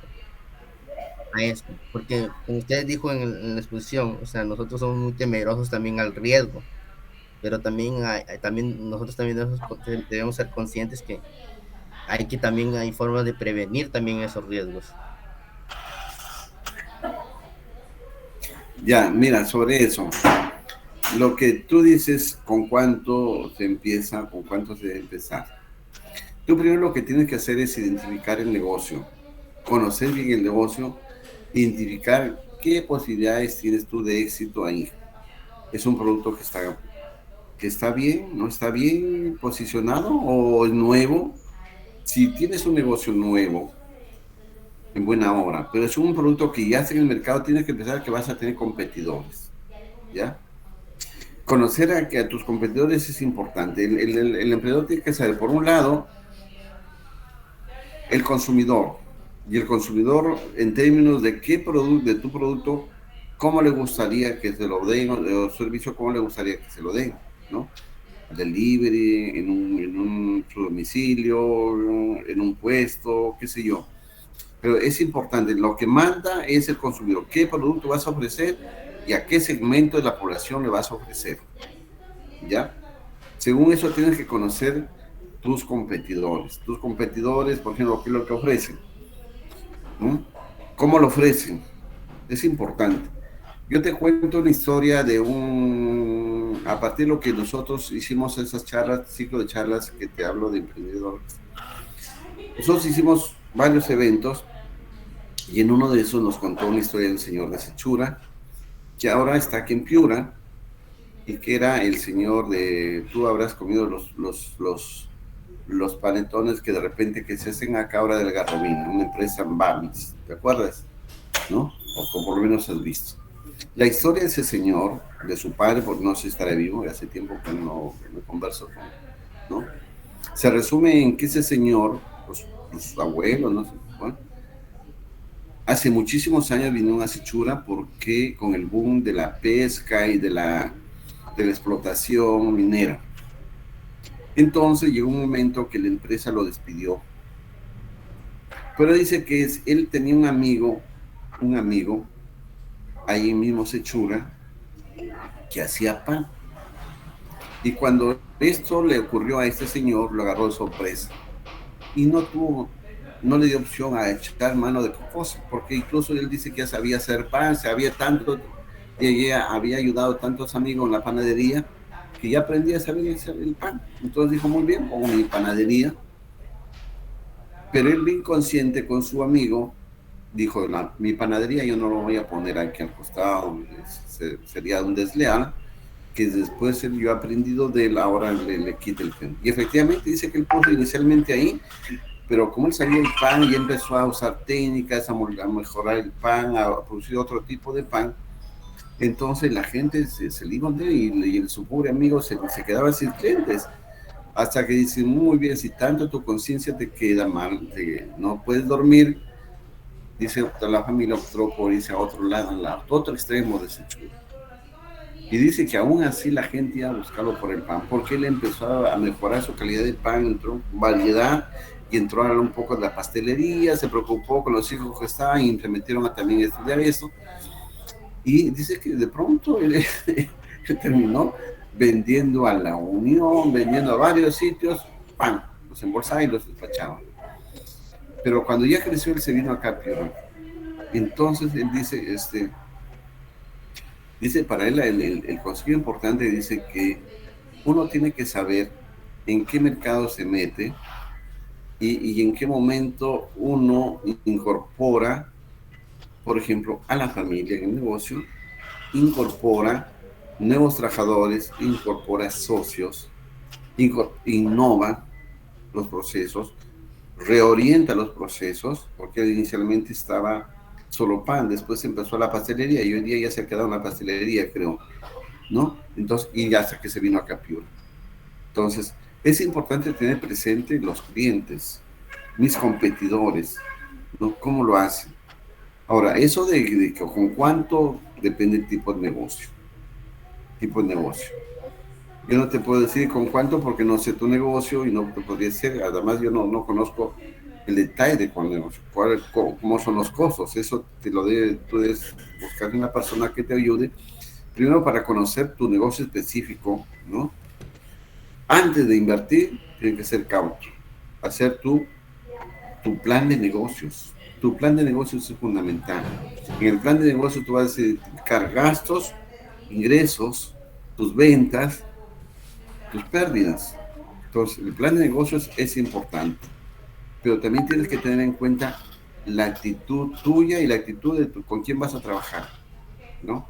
a esto? Porque como usted dijo en la exposición, o sea, nosotros somos muy temerosos también al riesgo, pero también, también nosotros también debemos ser conscientes que también hay formas de prevenir también esos riesgos. Ya, mira, sobre eso, lo que tú dices, con cuánto se empieza, con cuánto se debe empezar. Tú primero lo que tienes que hacer es identificar el negocio, conocer bien el negocio, identificar qué posibilidades tienes tú de éxito ahí. ¿Es un producto que está bien, no está bien posicionado o es nuevo? Si tienes un negocio nuevo, en buena hora, pero es un producto que ya está en el mercado, tienes que empezar que vas a tener competidores, ¿ya? Conocer a tus competidores es importante. El emprendedor tiene que saber, por un lado, el consumidor, y el consumidor en términos de qué producto, de tu producto, cómo le gustaría que se lo den, o servicio, cómo le gustaría que se lo den, ¿no? Delivery, en un su domicilio, en un puesto, qué sé yo. Pero es importante, lo que manda es el consumidor. ¿Qué producto vas a ofrecer y a qué segmento de la población le vas a ofrecer? ¿Ya? Según eso tienes que conocer tus competidores. Tus competidores, por ejemplo, ¿qué es lo que ofrecen? ¿No? ¿Cómo lo ofrecen? Es importante. Yo te cuento una historia a partir de lo que nosotros hicimos esas charlas, ciclo de charlas que te hablo de emprendedores. Nosotros hicimos varios eventos y en uno de esos nos contó una historia del señor de Sechura, que ahora está aquí en Piura, y que era el señor tú habrás comido los panetones que de repente que se hacen acá ahora del Garrobín, una empresa Bamis, ¿te acuerdas? ¿No? O por lo menos has visto. La historia de ese señor, de su padre, porque no sé si estará vivo, hace tiempo que no converso con, ¿no? Se resume en que ese señor, pues, sus abuelos, no sé, bueno, hace muchísimos años vino a Sechura porque con el boom de la pesca y de la explotación minera. Entonces llegó un momento que la empresa lo despidió. Pero dice que él tenía un amigo ahí mismo Sechura, que hacía pan. Y cuando esto le ocurrió a este señor, lo agarró de sorpresa. Y no le dio opción a echar mano de cosa, porque incluso él dice que ya sabía hacer pan, había ayudado a tantos amigos en la panadería, que ya aprendía a saber hacer el pan. Entonces dijo, muy bien, pongo mi panadería. Pero él, bien consciente con su amigo, dijo, mi panadería yo no lo voy a poner aquí al costado, sería un desleal, que después yo he aprendido de él, ahora le quita el pan. Y efectivamente dice que él puso inicialmente ahí, pero como él sabía el pan y empezó a usar técnicas, a mejorar el pan, a producir otro tipo de pan, entonces la gente se le iba de él y su pobre amigo se quedaba sin clientes. Hasta que dice, muy bien, si tanto tu conciencia te queda mal, no puedes dormir, dice, la familia optó por irse a otro lado, al otro extremo de Sechura. Y dice que aún así la gente iba a buscarlo por el pan, porque él empezó a mejorar su calidad de pan, entró variedad y entró a hablar un poco de la pastelería, se preocupó con los hijos que estaban y se metieron a también estudiar eso. Y dice que de pronto que terminó vendiendo a la Unión, vendiendo a varios sitios, ¡pam! Los embolsaba y los despachaba. Pero cuando ya creció, él se vino acá a Piura. Entonces él dice para él el consejo importante, dice que uno tiene que saber en qué mercado se mete y en qué momento uno incorpora, por ejemplo, a la familia en el negocio, incorpora nuevos trabajadores, incorpora socios, innova los procesos, reorienta los procesos, porque inicialmente estaba solo pan, después empezó la pastelería y hoy día ya se ha quedado en la pastelería, creo, ¿no? Entonces, y hasta que se vino a Piura. Entonces, es importante tener presente los clientes, mis competidores, ¿no? ¿Cómo lo hacen? Ahora, eso de con cuánto depende del tipo de negocio. Tipo de negocio. Yo no te puedo decir con cuánto porque no sé tu negocio y no te podría decir, además yo no conozco el detalle de cuál negocio, cómo son los costos. Eso tú debes buscar una persona que te ayude, primero para conocer tu negocio específico, ¿no? Antes de invertir, tiene que ser cauto, hacer tu plan de negocios. Tu plan de negocios es fundamental. En el plan de negocios tú vas a identificar gastos, ingresos, tus ventas, tus pérdidas. Entonces, el plan de negocios es importante, pero también tienes que tener en cuenta la actitud tuya y la actitud de con quién vas a trabajar, ¿no?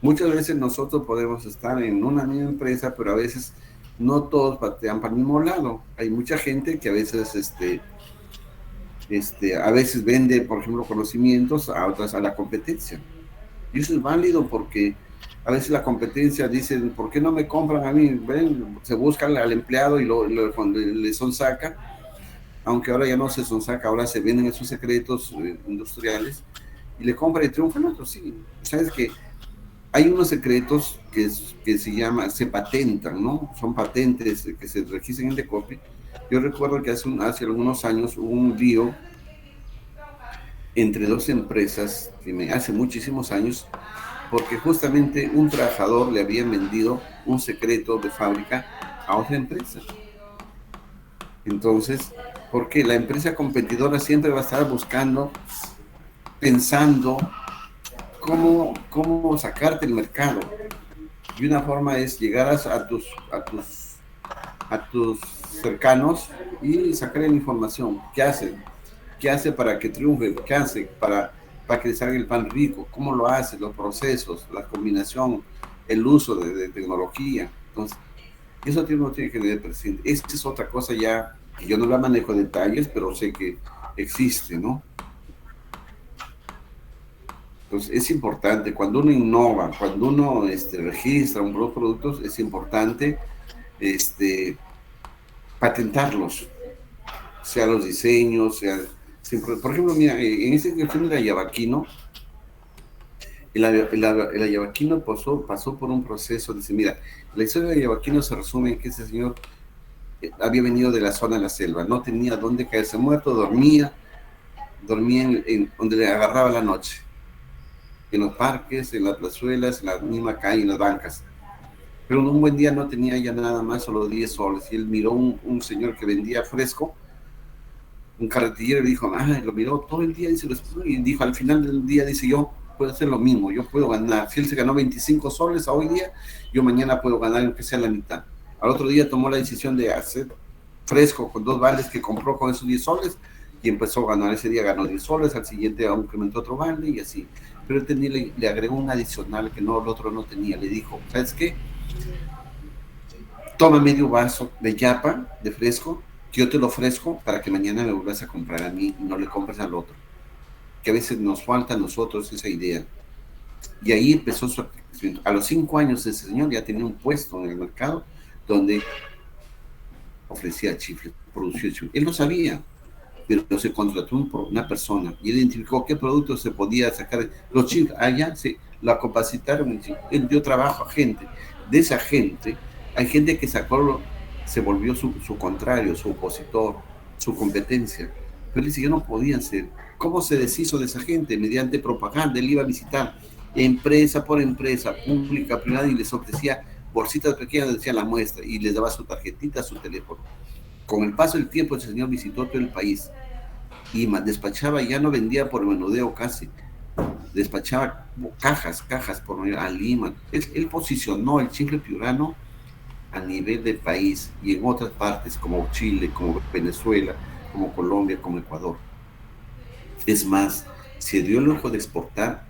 Muchas veces nosotros podemos estar en una misma empresa, pero a veces no todos patean para el mismo lado. Hay mucha gente que a veces a veces vende, por ejemplo, conocimientos a otras, a la competencia. Y eso es válido porque a veces la competencia dice, ¿por qué no me compran a mí? ¿Ven? Se busca al empleado y cuando le sonsaca, aunque ahora ya no se sonsaca, ahora se venden esos secretos industriales y le compra y triunfa el otro. Sí, sabes que hay unos secretos que se patentan, ¿no? Son patentes que se registran en Decopi. Yo recuerdo que hace algunos años hubo un lío entre dos empresas, hace muchísimos años, porque justamente un trabajador le había vendido un secreto de fábrica a otra empresa. Entonces, porque la empresa competidora siempre va a estar buscando, pensando cómo sacarte el mercado. Y una forma es llegar a tus cercanos y sacar la información. ¿Qué hace? ¿Qué hace para que triunfe? ¿Qué hace para que salga el pan rico? ¿Cómo lo hace? Los procesos, la combinación, el uso de tecnología. Entonces, eso uno tiene que tener presente. Esta es otra cosa ya que yo no la manejo en detalles, pero sé que existe, ¿no? Entonces, es importante, cuando uno innova, cuando uno registra unos productos, es importante patentarlos, sea los diseños, por ejemplo, mira, en esta cuestión de Ayabaquino, el Ayabaquino pasó por un proceso, dice, mira, la historia de Ayabaquino se resume en que ese señor había venido de la zona de la selva, no tenía dónde caerse muerto, dormía en donde le agarraba la noche, en los parques, en las plazuelas, en la misma calle, en las bancas. Pero un buen día no tenía ya nada más, solo 10 soles, y él miró un señor que vendía fresco, un carretillero, y dijo, lo miró todo el día, y dijo, al final del día, dice, yo puedo hacer lo mismo, yo puedo ganar. Si él se ganó 25 soles a hoy día, yo mañana puedo ganar, aunque sea la mitad. Al otro día tomó la decisión de hacer fresco con 2 vales que compró con esos 10 soles, y empezó a ganar. Ese día ganó 10 soles, al siguiente incrementó otro vale, y así. Pero él le agregó un adicional que el otro no tenía. Le dijo, ¿sabes qué? Toma medio vaso de yapa, de fresco, que yo te lo ofrezco para que mañana me vuelvas a comprar a mí y no le compres al otro. Que a veces nos falta a nosotros esa idea. Y ahí empezó su crecimiento. A los 5 años ese señor ya tenía un puesto en el mercado donde ofrecía chifles, producía chifles. Él no sabía, pero se contrató una persona y identificó qué productos se podía sacar. Los chicos allá la capacitaron, él dio trabajo a gente. De esa gente, hay gente que se volvió su contrario, su opositor, su competencia. Pero él dice, yo no podía hacer. ¿Cómo se deshizo de esa gente? Mediante propaganda. Él iba a visitar empresa por empresa, pública, privada, y les ofrecía bolsitas pequeñas, decía la muestra, y les daba su tarjetita, su teléfono. Con el paso del tiempo, ese señor visitó todo el país y despachaba, ya no vendía por menudeo casi, despachaba cajas a Lima. Él posicionó el chicle piurano a nivel del país y en otras partes como Chile, como Venezuela, como Colombia, como Ecuador. Es más, se dio el lujo de exportar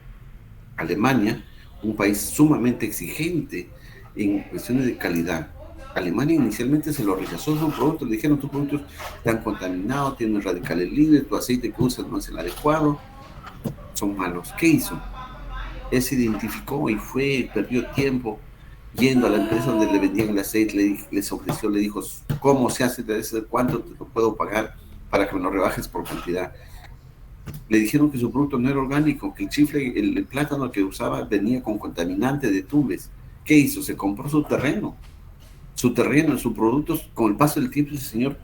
a Alemania, un país sumamente exigente en cuestiones de calidad. Alemania inicialmente se lo rechazó su producto, le dijeron: tus productos están contaminados, tienen radicales libres, tu aceite que usas no es el adecuado, son malos. ¿Qué hizo? Él se identificó y fue, perdió tiempo yendo a la empresa donde le vendían el aceite, les ofreció, le dijo: ¿cómo se hace? ¿Cuánto te lo puedo pagar para que me lo rebajes por cantidad? Le dijeron que su producto no era orgánico, que el chifle, el plátano que usaba venía con contaminante de tubes. ¿Qué hizo? Se compró su terreno, sus productos. Con el paso del tiempo, ese señor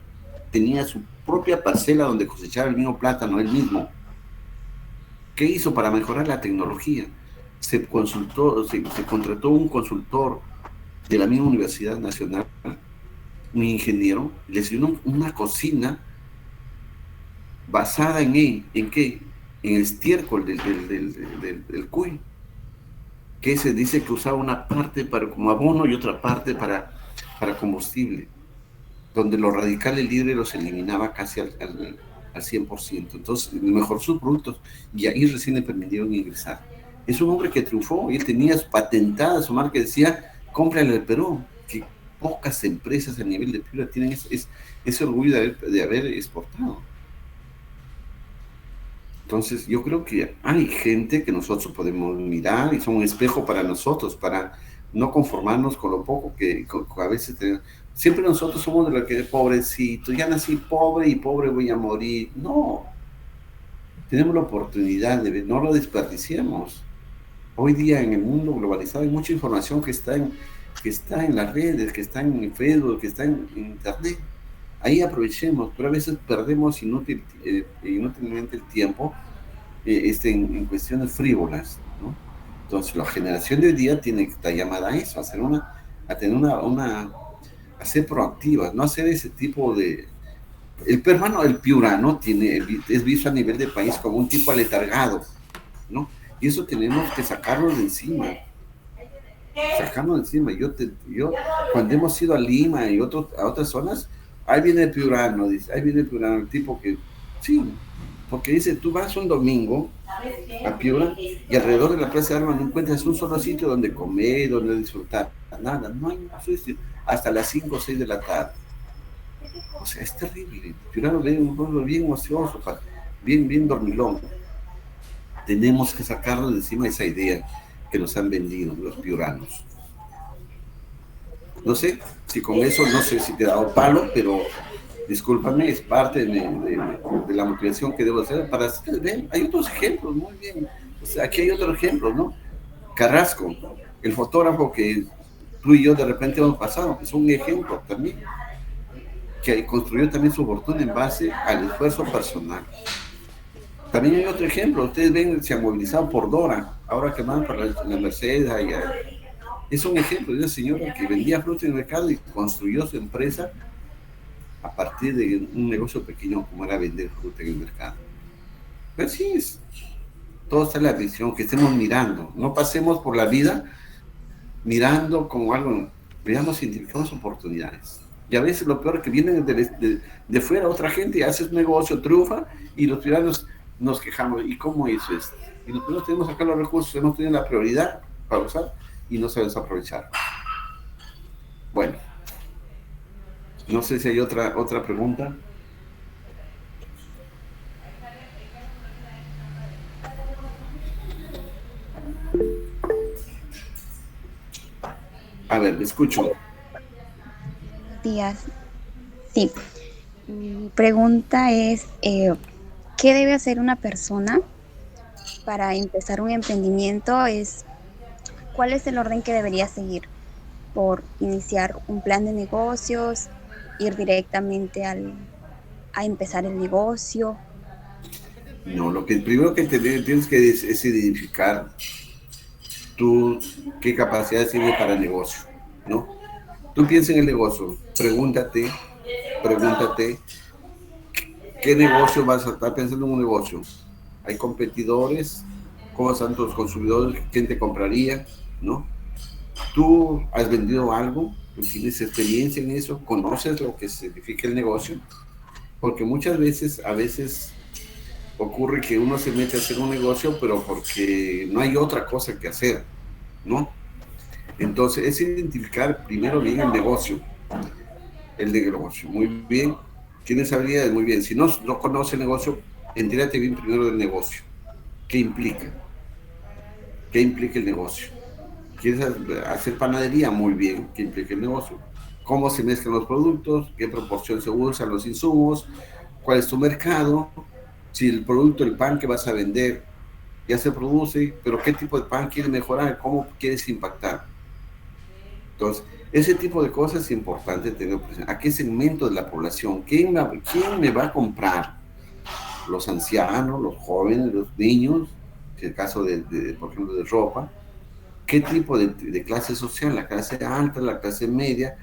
tenía su propia parcela donde cosechaba el mismo plátano él mismo. ¿Qué hizo para mejorar la tecnología? Se contrató un consultor de la misma Universidad Nacional, un ingeniero, le dio una cocina basada en qué? En el estiércol del cuy, que se dice que usaba una parte como abono y otra parte para combustible, donde los radicales libres los eliminaba casi al 100%. Entonces mejoró sus productos y ahí recién le permitieron ingresar. Es un hombre que triunfó y él tenía patentada su marca, decía: cómprale al Perú. Que pocas empresas a nivel de Piura tienen ese orgullo de haber exportado. Entonces yo creo que hay gente que nosotros podemos mirar y son un espejo para nosotros, para no conformarnos con lo poco que a veces tenemos. Siempre nosotros somos de lo que, pobrecito, ya nací pobre y pobre voy a morir. No, tenemos la oportunidad de ver, no lo desperdiciemos. Hoy día en el mundo globalizado hay mucha información que está en las redes, que está en Facebook, que está en internet. Ahí aprovechemos, pero a veces perdemos inútilmente el tiempo en cuestiones frívolas, ¿no? Entonces la generación de hoy día tiene que estar llamada a eso, a ser proactivas, no hacer ese tipo de... El peruano, el piurano, es visto a nivel de país como un tipo aletargado, ¿no? Y eso tenemos que sacarlo de encima. Yo cuando hemos ido a Lima y a otras zonas, ahí viene el piurano, el tipo que, sí, porque dice: tú vas un domingo a Piura y alrededor de la Plaza de Armas no encuentras un solo sitio donde comer, donde disfrutar, nada, no hay sitio, hasta las 5 o 6 de la tarde. O sea, es terrible. Piurano es un pueblo bien ocioso, bien dormilón. Tenemos que sacarlo de encima esa idea que nos han vendido los piuranos. No sé si con eso, no sé si te he dado palo, pero discúlpame, es parte de la motivación que debo hacer para ver. Hay otros ejemplos, muy bien. O sea, aquí hay otros ejemplos, ¿no? Carrasco, el fotógrafo que tú y yo de repente hemos pasado, es un ejemplo también, que construyó también su fortuna en base al esfuerzo personal. También hay otro ejemplo, ustedes ven, se han movilizado por Dora, ahora que van para la Mercedes. Es un ejemplo de una señora que vendía fruta en el mercado y construyó su empresa a partir de un negocio pequeño como era vender fruta en el mercado. Pero sí, todo está en la visión, que estemos mirando, no pasemos por la vida mirando como algo, veamos identificadas oportunidades. Y a veces lo peor es que vienen de fuera otra gente y hace un negocio, triunfa, y los ciudadanos nos quejamos: ¿y cómo hizo esto? Y nosotros tenemos acá los recursos, hemos tenido la prioridad para usar y no sabemos aprovechar. Bueno, no sé si hay otra pregunta. A ver, me escucho. Buenos días. Sí, mi pregunta es, ¿qué debe hacer una persona para empezar un emprendimiento? ¿Cuál es el orden que debería seguir? ¿Por iniciar un plan de negocios, ir directamente a empezar el negocio? No, lo que primero que tienes que es identificar tú qué capacidad tienes para el negocio, ¿no? Tú piensa en el negocio, pregúntate, ¿qué negocio vas a estar pensando en un negocio? ¿Hay competidores? ¿Cómo están tus consumidores? ¿Quién te compraría? ¿No? ¿Tú has vendido algo? ¿Tú tienes experiencia en eso? ¿Conoces lo que significa el negocio? Porque muchas veces, a veces ocurre que uno se mete a hacer un negocio, pero porque no hay otra cosa que hacer, ¿no? Entonces, es identificar primero bien el negocio. Muy bien. ¿Tienes habilidades? Muy bien. Si no conoce el negocio, entérate bien primero del negocio. ¿Qué implica? ¿Qué implica el negocio? ¿Quieres hacer panadería? Muy bien. ¿Qué implica el negocio? ¿Cómo se mezclan los productos? ¿Qué proporción se usan los insumos? ¿Cuál es tu mercado? Si el producto, el pan que vas a vender, ya se produce, pero ¿qué tipo de pan quieres mejorar? ¿Cómo quieres impactar? Entonces, ese tipo de cosas es importante tener presente. ¿A qué segmento de la población? ¿Quién me va a comprar? ¿Los ancianos, los jóvenes, los niños? En el caso por ejemplo, de ropa. ¿Qué tipo de clase social? ¿La clase alta, la clase media?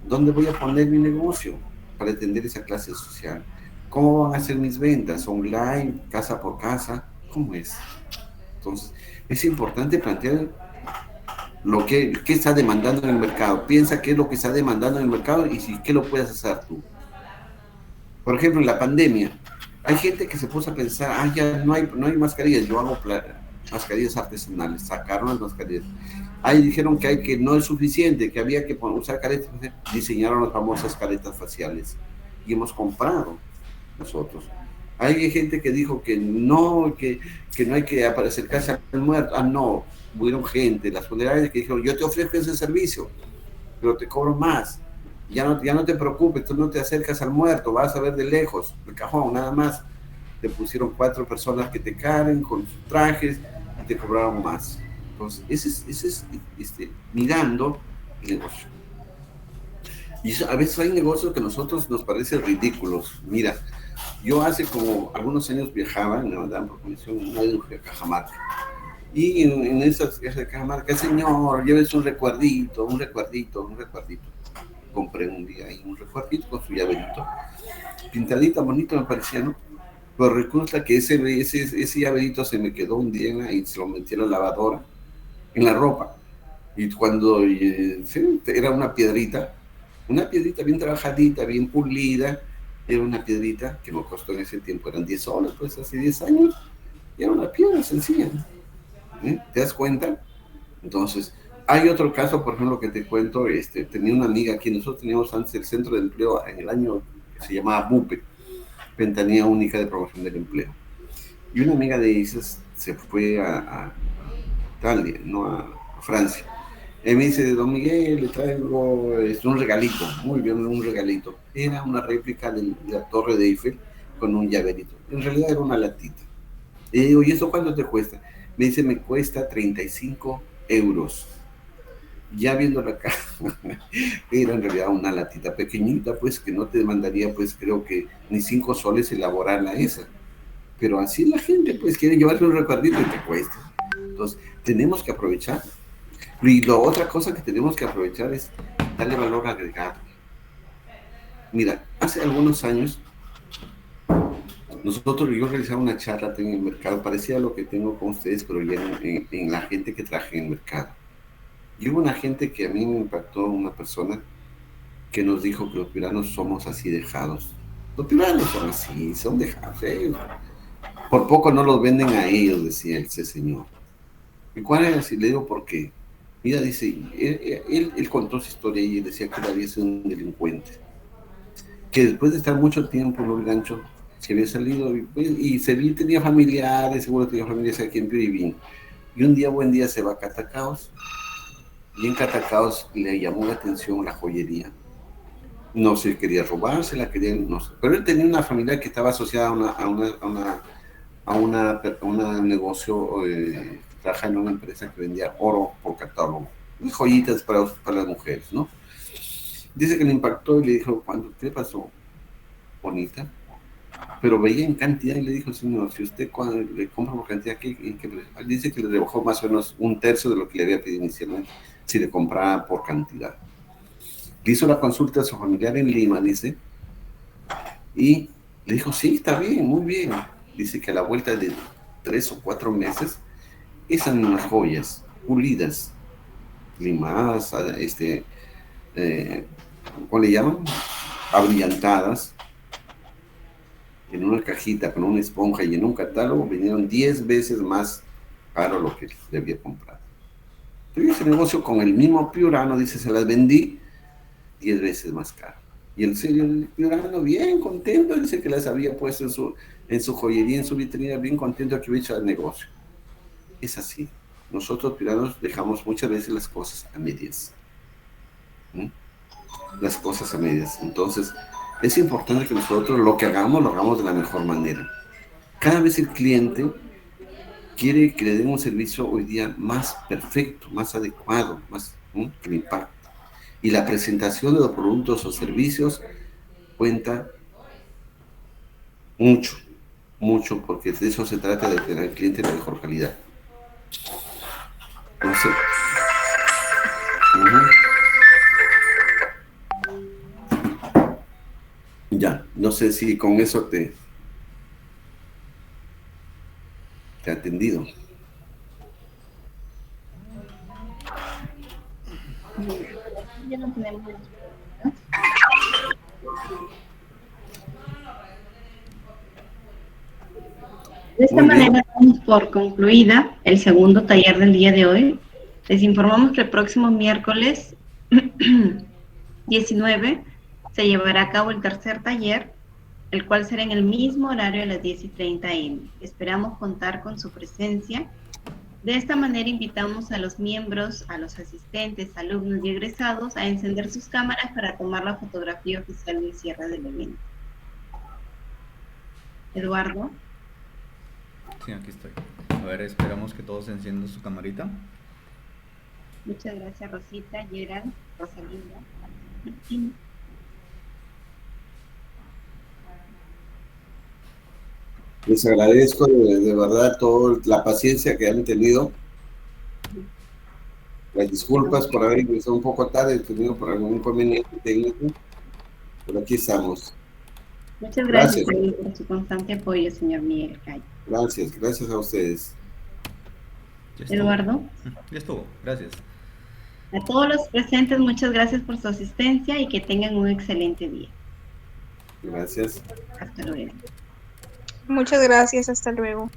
¿Dónde voy a poner mi negocio para atender esa clase social? ¿Cómo van a ser mis ventas? ¿Online? ¿Casa por casa? ¿Cómo es? Entonces, es importante plantear qué está demandando en el mercado. Piensa qué es lo que está demandando en el mercado y qué lo puedes hacer tú. Por ejemplo, en la pandemia, hay gente que se puso a pensar, ya no hay mascarillas, yo hago mascarillas artesanales, sacaron las mascarillas. Ahí dijeron que no es suficiente, que había que usar caretas, diseñaron las famosas caretas faciales y hemos comprado nosotros. Hay gente que dijo que no hay que acercarse al muerto. No, hubieron gente, las funerarias que dijeron, yo te ofrezco ese servicio, pero te cobro más. Ya no te preocupes, tú no te acercas al muerto, vas a ver de lejos, el cajón, nada más. Te pusieron 4 personas que te carguen con sus trajes y te cobraron más. Entonces, ese es mirando el negocio. Y a veces hay negocios que a nosotros nos parecen ridículos. Mira, yo hace como algunos años viajaba, me mandaban por comisión, una vez fui a Cajamarca. Y en esa Cajamarca, señor, llévese un recuerdito. Compré un día ahí un recuerdito con su llaverito. Pintadita, bonito me parecía, ¿no? Pero resulta que ese llaverito se me quedó un día y se lo metí a la lavadora, en la ropa. Y cuando era una piedrita bien trabajadita, bien pulida, era una piedrita que me costó en ese tiempo, eran 10 soles, pues hace 10 años, y era una piedra sencilla. ¿Te das cuenta? Entonces, hay otro caso, por ejemplo, que te cuento, tenía una amiga aquí, nosotros teníamos antes el centro de empleo en el año que se llamaba BUPE, Ventanilla Única de Promoción del Empleo. Y una amiga de esas se fue a Italia, no a Francia. Y me dice, don Miguel, le traigo un regalito, muy bien, un regalito. Era una réplica de la Torre de Eiffel con un llaverito. En realidad era una latita. Y digo, ¿y eso cuánto te cuesta? Me dice, me cuesta 35 euros. Ya viéndola acá, era en realidad una latita pequeñita, pues, que no te demandaría, pues, creo que ni 5 soles elaborarla esa. Pero así la gente, pues, quiere llevarse un recuerdito y te cuesta. Entonces, tenemos que aprovechar. Y la otra cosa que tenemos que aprovechar es darle valor agregado. Mira, hace algunos años, yo realizaba una charla en el mercado, parecía lo que tengo con ustedes, pero ya en la gente que traje en el mercado. Y hubo una gente que a mí me impactó, una persona que nos dijo que los peruanos somos así dejados. Los peruanos son así, son dejados. Por poco no los venden a ellos, decía ese señor. ¿Y cuál era? Si le digo por qué. Mira, dice, él contó su historia y decía que él había sido un delincuente. Que después de estar mucho tiempo en el gancho, se había salido y tenía familiares, seguro tenía familiares aquí en Piribín. Y buen día se va a Catacaos. Y en Catacaos le llamó la atención la joyería. No se quería robarse, no sé. Pero él tenía una familia que estaba asociada a un negocio, trabaja en una empresa que vendía oro por catálogo, y joyitas para las mujeres, ¿no? Dice que le impactó y le dijo, ¿qué pasó? Bonita. pero veía en cantidad y le dijo, señor, si usted cuando le compra por cantidad, dice que le rebajó más o menos 1/3 de lo que le había pedido inicialmente, si le compraba por cantidad. Le hizo la consulta a su familiar en Lima, dice, y le dijo, sí, está bien, muy bien. Dice que a la vuelta de 3 o 4 meses, esas unas joyas pulidas, limadas, ¿cómo le llaman? Abrillantadas, en una cajita con una esponja y en un catálogo, vinieron 10 veces más caro lo que le había comprado. Pero ese negocio con el mismo piurano, dice, se las vendí 10 veces más caro. Y el señor piurano, bien contento, dice que las había puesto en su joyería, en su vitrina, bien contento que había hecho el negocio. Es así. Nosotros piuranos dejamos muchas veces las cosas a medias. Las cosas a medias. Entonces, es importante que nosotros lo que hagamos, lo hagamos de la mejor manera. Cada vez el cliente quiere que le den un servicio hoy día más perfecto, más adecuado, más que le impacte. Y la presentación de los productos o servicios cuenta mucho, mucho, porque de eso se trata, de tener al cliente de mejor calidad. No sé. Ya, no sé si con eso te he atendido. Ya no tenemos. De esta manera damos por concluida el segundo taller del día de hoy. Les informamos que el próximo miércoles 19 se llevará a cabo el tercer taller, el cual será en el mismo horario a las 10:30 am. Esperamos contar con su presencia. De esta manera invitamos a los miembros, a los asistentes, alumnos y egresados a encender sus cámaras para tomar la fotografía oficial del cierre del evento. Eduardo. Sí, aquí estoy. A ver, esperamos que todos enciendan su camarita. Muchas gracias, Rosita, Gerald, Rosalinda. Les agradezco de verdad toda la paciencia que han tenido. Las disculpas por haber ingresado un poco tarde, tenido por algún inconveniente técnico, pero aquí estamos. Muchas gracias por su constante apoyo, señor Miguel Calle. Gracias a ustedes. Eduardo. Ya estuvo, gracias. A todos los presentes, muchas gracias por su asistencia y que tengan un excelente día. Gracias. Hasta luego. Muchas gracias, hasta luego.